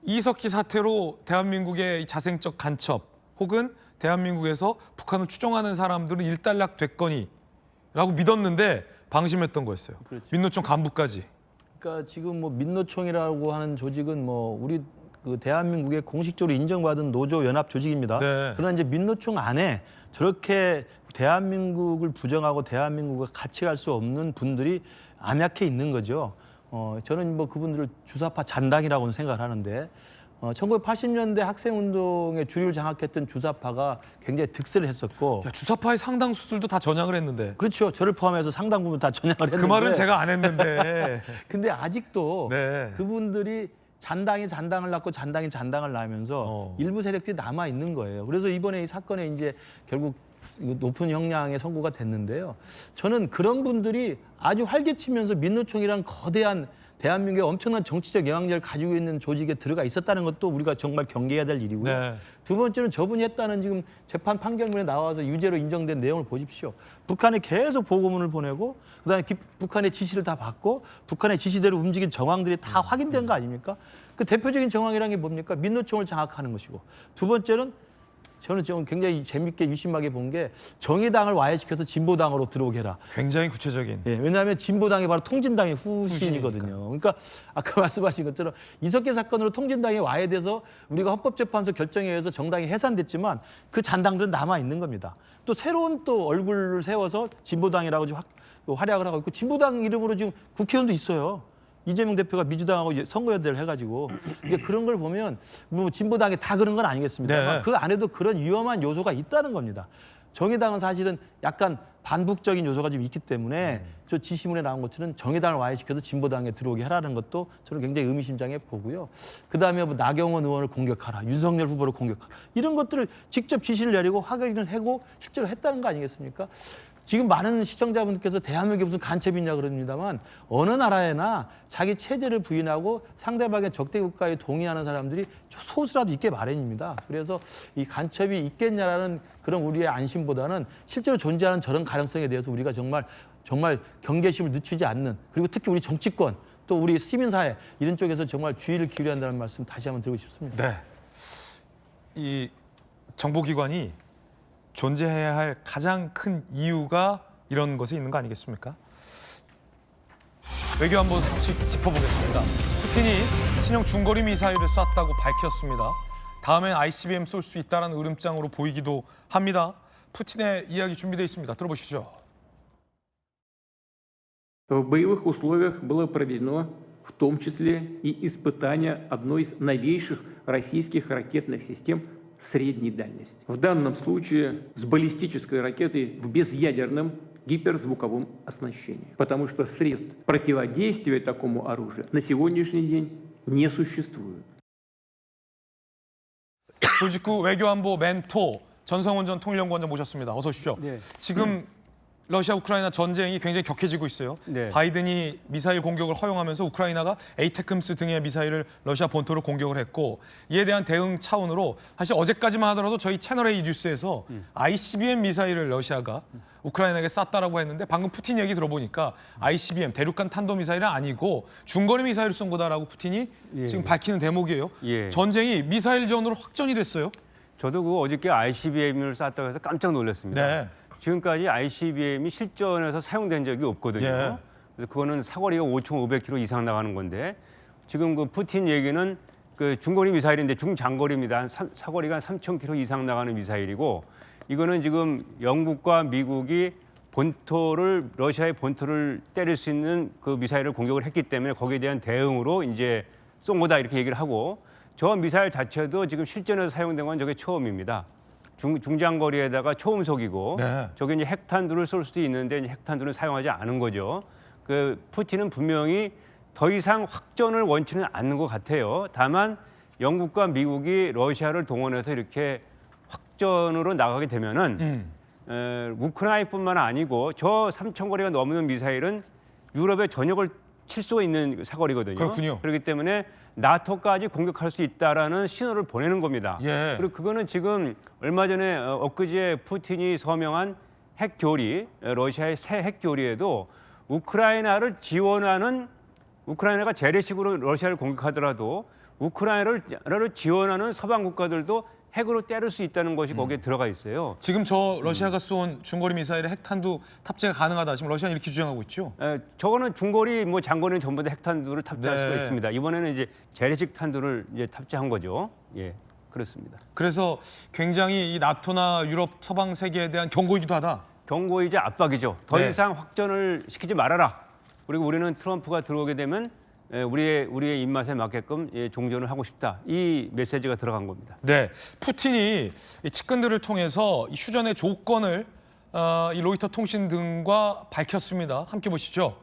이석기 사태로 대한민국의 자생적 간첩 혹은 대한민국에서 북한을 추종하는 사람들은 일단락 됐거니라고 믿었는데 방심했던 거였어요. 그렇죠. 민노총 간부까지. 그러니까 지금 뭐 민노총이라고 하는 조직은 뭐 우리 그 대한민국에 공식적으로 인정받은 노조 연합 조직입니다. 네. 그러나 이제 민노총 안에 저렇게 대한민국을 부정하고 대한민국과 같이 갈 수 없는 분들이 암약해 있는 거죠. 저는 뭐 그분들을 주사파 잔당이라고는 생각을 하는데 1980년대 학생운동의 주류를 장악했던 주사파가 굉장히 득세를 했었고 주사파의 상당수들도 다 전향을 했는데 그렇죠. 저를 포함해서 상당 부분 다 전향을 했는데 그 말은 제가 안 했는데 근데 아직도 그분들이 잔당을 낳고 잔당을 낳으면서 일부 세력들이 남아 있는 거예요. 그래서 이번에 이 사건에 이제 결국 높은 형량의 선고가 됐는데요. 저는 그런 분들이 아주 활개치면서 민노총이란 거대한 대한민국의 엄청난 정치적 영향력을 가지고 있는 조직에 들어가 있었다는 것도 우리가 정말 경계해야 될 일이고요. 네. 두 번째는 저분이 했다는 지금 재판 판결문에 나와서 유죄로 인정된 내용을 보십시오. 북한에 계속 보고문을 보내고 그다음에 북한의 지시를 다 받고 북한의 지시대로 움직인 정황들이 다 확인된 거 아닙니까? 그 대표적인 정황이라는 게 뭡니까? 민노총을 장악하는 것이고 두 번째는 저는 지금 굉장히 재밌게 유심하게 본 게 정의당을 와해시켜서 진보당으로 들어오게 해라. 굉장히 구체적인. 예, 왜냐하면 진보당이 바로 통진당의 후신이거든요. 그러니까 아까 말씀하신 것처럼 이석기 사건으로 통진당이 와해돼서 우리가 헌법재판소 결정에 의해서 정당이 해산됐지만 그 잔당들은 남아 있는 겁니다. 또 새로운 또 얼굴을 세워서 진보당이라고 활약을 하고 있고 진보당 이름으로 지금 국회의원도 있어요. 이재명 대표가 민주당하고 선거연대를 해가지고 이제 그런 걸 보면 뭐 진보당이 다 그런 건 아니겠습니까? 네. 그 안에도 그런 위험한 요소가 있다는 겁니다. 정의당은 사실은 약간 반북적인 요소가 좀 있기 때문에 저 지시문에 나온 것처럼 정의당을 와해시켜서 진보당에 들어오게 하라는 것도 저는 굉장히 의미심장해 보고요. 그다음에 뭐 나경원 의원을 공격하라, 윤석열 후보를 공격하라 이런 것들을 직접 지시를 내리고 확인을 하고 실제로 했다는 거 아니겠습니까? 지금 많은 시청자분들께서 대한민국에 무슨 간첩이 있냐 그럽니다만 어느 나라에나 자기 체제를 부인하고 상대방의 적대 국가에 동의하는 사람들이 소수라도 있게 마련입니다. 그래서 이 간첩이 있겠냐라는 그런 우리의 안심보다는 실제로 존재하는 저런 가능성에 대해서 우리가 정말 경계심을 늦추지 않는, 그리고 특히 우리 정치권 또 우리 시민사회 이런 쪽에서 정말 주의를 기울여야 한다는 말씀 다시 한번 드리고 싶습니다. 네. 이 정보기관이 존재해야 할 가장 큰 이유가 이런 것에 있는 거 아니겠습니까? 외교안보 소식 짚어보겠습니다. 푸틴이 신형 중거리 미사일을 쐈다고 밝혔습니다. 다음엔 ICBM 쏠 수 있다는 으름장으로 보이기도 합니다. 푸틴의 이야기 준비되어 있습니다. 들어보시죠. В боевых условиях было проведено в том числе и испытание одной из новейших российских ракетных систем средней дальности. В данном случае с баллистической ракетой в безъядерном гиперзвуковом оснащении. Потому что средств противодействия такому оружию на сегодняшний день не существует. 조직구 외교안보 멘토 전성훈 전 통일연구원장 모셨습니다. 어서 오십시오. 네. 지금 러시아 우크라이나 전쟁이 굉장히 격해지고 있어요. 네. 바이든이 미사일 공격을 허용하면서 우크라이나가 에이테크임스 등의 미사일을 러시아 본토로 공격을 했고, 이에 대한 대응 차원으로 사실 어제까지만 하더라도 저희 채널A 뉴스에서 ICBM 미사일을 러시아가 우크라이나에게 쐈다라고 했는데, 방금 푸틴 얘기 들어보니까 ICBM 대륙간 탄도미사일은 아니고 중거리 미사일을 쏜 거다라고 푸틴이 지금 밝히는 대목이에요. 전쟁이 미사일 전으로 확전이 됐어요. 저도 그 어저께 ICBM을 쐈다고 해서 깜짝 놀랐습니다. 네. 지금까지 ICBM이 실전에서 사용된 적이 없거든요. 예. 그래서 그거는 사거리가 5,500km 이상 나가는 건데, 지금 그 푸틴 얘기는 그 중거리 미사일인데 중장거리입니다. 사거리가 한 3,000km 이상 나가는 미사일이고, 이거는 지금 영국과 미국이 본토를, 러시아의 본토를 때릴 수 있는 그 미사일을 공격을 했기 때문에 거기에 대한 대응으로 이제 쏜 거다 이렇게 얘기를 하고, 저 미사일 자체도 지금 실전에서 사용된 건 저게 처음입니다. 중장거리에다가 초음속이고, 네. 저게 이제 핵탄두를 쏠 수도 있는데 이제 핵탄두는 사용하지 않은 거죠. 그 푸틴은 분명히 더 이상 확전을 원치는 않는 것 같아요. 다만 영국과 미국이 러시아를 동원해서 이렇게 확전으로 나가게 되면은 우크라이나뿐만 아니고 저 3,000거리가 넘는 미사일은 유럽의 전역을 칠 수가 있는 사거리거든요. 그렇군요. 그렇기 때문에 나토까지 공격할 수 있다라는 신호를 보내는 겁니다. 예. 그리고 그거는 지금 얼마 전에 엊그제 푸틴이 서명한 핵교리, 러시아의 새 핵교리에도 우크라이나를 지원하는, 우크라이나가 재래식으로 러시아를 공격하더라도 우크라이나를 지원하는 서방 국가들도 핵으로 때릴 수 있다는 것이 거기에 들어가 있어요. 지금 저 러시아가 쏜 중거리 미사일에 핵탄두 탑재가 가능하다. 지금 러시아는 이렇게 주장하고 있죠. 저거는 중거리, 뭐 장거리는 전부 다 핵탄두를 탑재할 네. 수가 있습니다. 이번에는 이제 재래식 탄두를 이제 탑재한 거죠. 예, 그렇습니다. 그래서 굉장히 이 나토나 유럽 서방 세계에 대한 경고이기도 하다. 경고이자 압박이죠. 더 네. 이상 확전을 시키지 말아라. 그리고 우리는 트럼프가 들어오게 되면 우리의 입맛에 맞게끔 종전을 하고 싶다. 이 메시지가 들어간 겁니다. 네, 푸틴이 이 측근들을 통해서 이 휴전의 조건을 이 로이터 통신 등과 밝혔습니다. 함께 보시죠.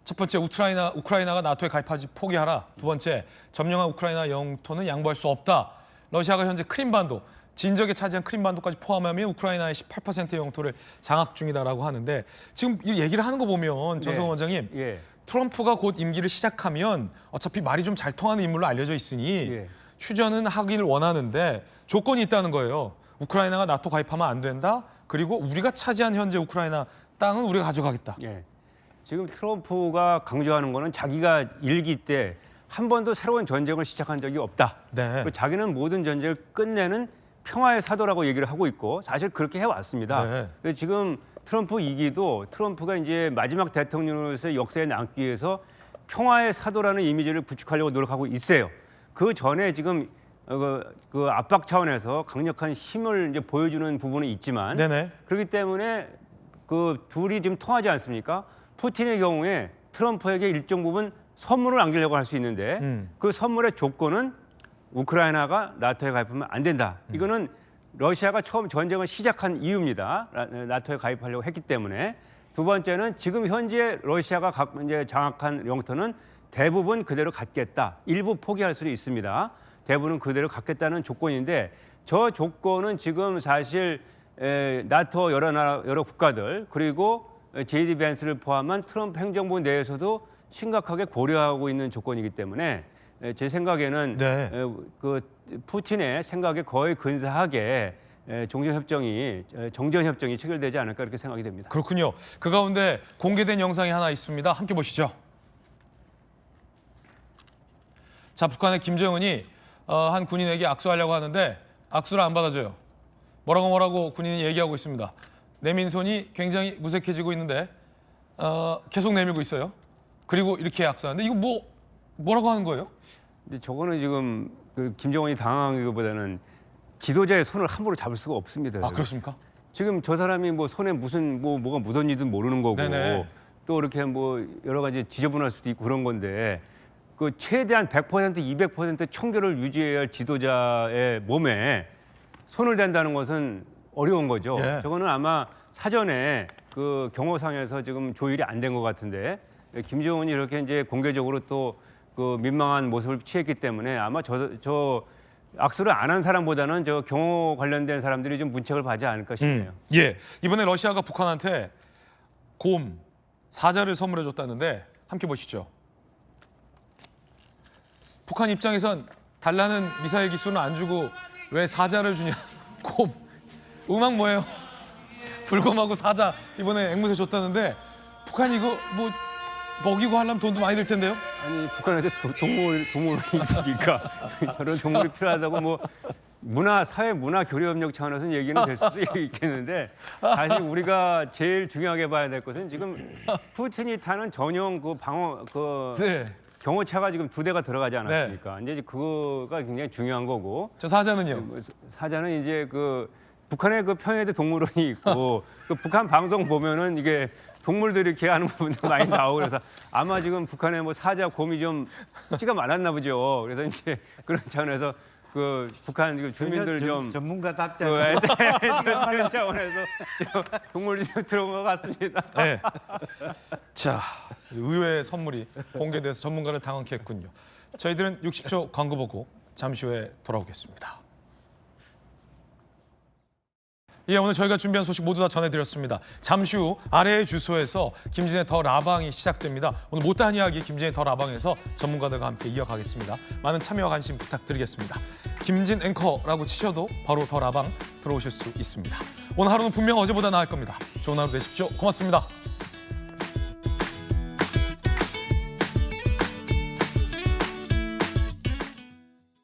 첫 번째, 우크라이나가 나토에 가입하지 포기하라. 두 번째, 점령한 우크라이나 영토는 양보할 수 없다. 러시아가 현재 크림반도, 진적에 차지한 크림반도까지 포함하면 우크라이나의 18%의 영토를 장악 중이다라고 하는데, 지금 이 얘기를 하는 거 보면 전성 원장님, 트럼프가 곧 임기를 시작하면 어차피 말이 좀 잘 통하는 인물로 알려져 있으니 휴전은 하기를 원하는데 조건이 있다는 거예요. 우크라이나가 나토 가입하면 안 된다. 그리고 우리가 차지한 현재 우크라이나 땅은 우리가 가져가겠다. 지금 트럼프가 강조하는 거는 자기가 일기 때 한 번도 새로운 전쟁을 시작한 적이 없다. 그리고 자기는 모든 전쟁을 끝내는 평화의 사도라고 얘기를 하고 있고, 사실 그렇게 해왔습니다. 그래서 지금 트럼프 2기도 트럼프가 이제 마지막 대통령으로서의 역사에 남기 위해서 평화의 사도라는 이미지를 구축하려고 노력하고 있어요. 그 전에 지금 그 압박 차원에서 강력한 힘을 이제 보여주는 부분은 있지만, 그렇기 때문에 그 둘이 지금 통하지 않습니까? 푸틴의 경우에 트럼프에게 일정 부분 선물을 남기려고 할 수 있는데 그 선물의 조건은 우크라이나가 나토에 가입하면 안 된다. 이거는 러시아가 처음 전쟁을 시작한 이유입니다. 나토에 가입하려고 했기 때문에. 두 번째는 지금 현재 러시아가 이제 장악한 영토는 대부분 그대로 갖겠다. 일부 포기할 수도 있습니다. 대부분은 그대로 갖겠다는 조건인데 저 조건은 지금 사실 나토 여러 국가들 그리고 JD 벤스를 포함한 트럼프 행정부 내에서도 심각하게 고려하고 있는 조건이기 때문에 제 생각에는 그 푸틴의 생각에 거의 근사하게 정전협정이 체결되지 않을까 이렇게 생각이 됩니다. 그렇군요. 그 가운데 공개된 영상이 하나 있습니다. 함께 보시죠. 자, 북한의 김정은이 한 군인에게 악수하려고 하는데 악수를 안 받아줘요. 뭐라고 군인이 얘기하고 있습니다. 내민 손이 굉장히 무색해지고 있는데 계속 내밀고 있어요. 그리고 이렇게 악수하는데 이거 뭐라고 하는 거예요? 근데 저거는 지금 그 김정은이 당황한 것보다는 지도자의 손을 함부로 잡을 수가 없습니다. 아, 그렇습니까? 지금 저 사람이 뭐 손에 무슨 뭐가 묻었는지도 모르는 거고 네네. 또 이렇게 뭐 여러 가지 지저분할 수도 있고 그런 건데 그 최대한 100% 200% 청결을 유지해야 할 지도자의 몸에 손을 댄다는 것은 어려운 거죠. 예. 저거는 아마 사전에 그 경호상에서 지금 조율이 안 된 것 같은데 김정은이 이렇게 이제 공개적으로 또 그 민망한 모습을 취했기 때문에 아마 저 악수를 안 한 사람보다는 저 경호 관련된 사람들이 좀 문책을 받지 않을까 싶네요. 예, 이번에 러시아가 북한한테 곰, 사자를 선물해줬다는데 함께 보시죠. 북한 입장에선 달라는 미사일 기술은 안 주고 왜 사자를 주냐. 곰, 음악 뭐예요? 불곰하고 사자 이번에 앵무새 줬다는데 북한이 이거 뭐 먹이고 하려면 돈도 많이 들 텐데요? 아니 북한한테 동물이 있으니까 저런 동물이 필요하다고 뭐 사회 문화 교류 협력 차원에서는 얘기는 될 수도 있겠는데 사실 우리가 제일 중요하게 봐야 될 것은 지금 푸틴이 타는 전용 그 경호차가 지금 2대가 들어가지 않았습니까? 이제 그거가 굉장히 중요한 거고. 저 사자는요? 사자는 이제 그 북한의 그 평해대 동물원이 있고 그 북한 방송 보면은 이게 동물들이 이렇게 하는 부분도 많이 나오고 그래서 아마 지금 북한에 뭐 사자, 곰이 좀 찌가 많았나 보죠. 그래서 이제 그런 차원에서 그 북한 주민들 좀 전문가답지 그런 차원에서 동물이 좀 들어온 것 같습니다. 네. 자, 의외의 선물이 공개돼서 전문가를 당황케 했군요. 저희들은 60초 광고 보고 잠시 후에 돌아오겠습니다. 예, 오늘 저희가 준비한 소식 모두 다 전해드렸습니다. 잠시 후 아래의 주소에서 김진의 더 라방이 시작됩니다. 오늘 못다한 이야기 김진의 더 라방에서 전문가들과 함께 이어가겠습니다. 많은 참여와 관심 부탁드리겠습니다. 김진 앵커라고 치셔도 바로 더 라방 들어오실 수 있습니다. 오늘 하루는 분명 어제보다 나을 겁니다. 좋은 하루 되십시오. 고맙습니다.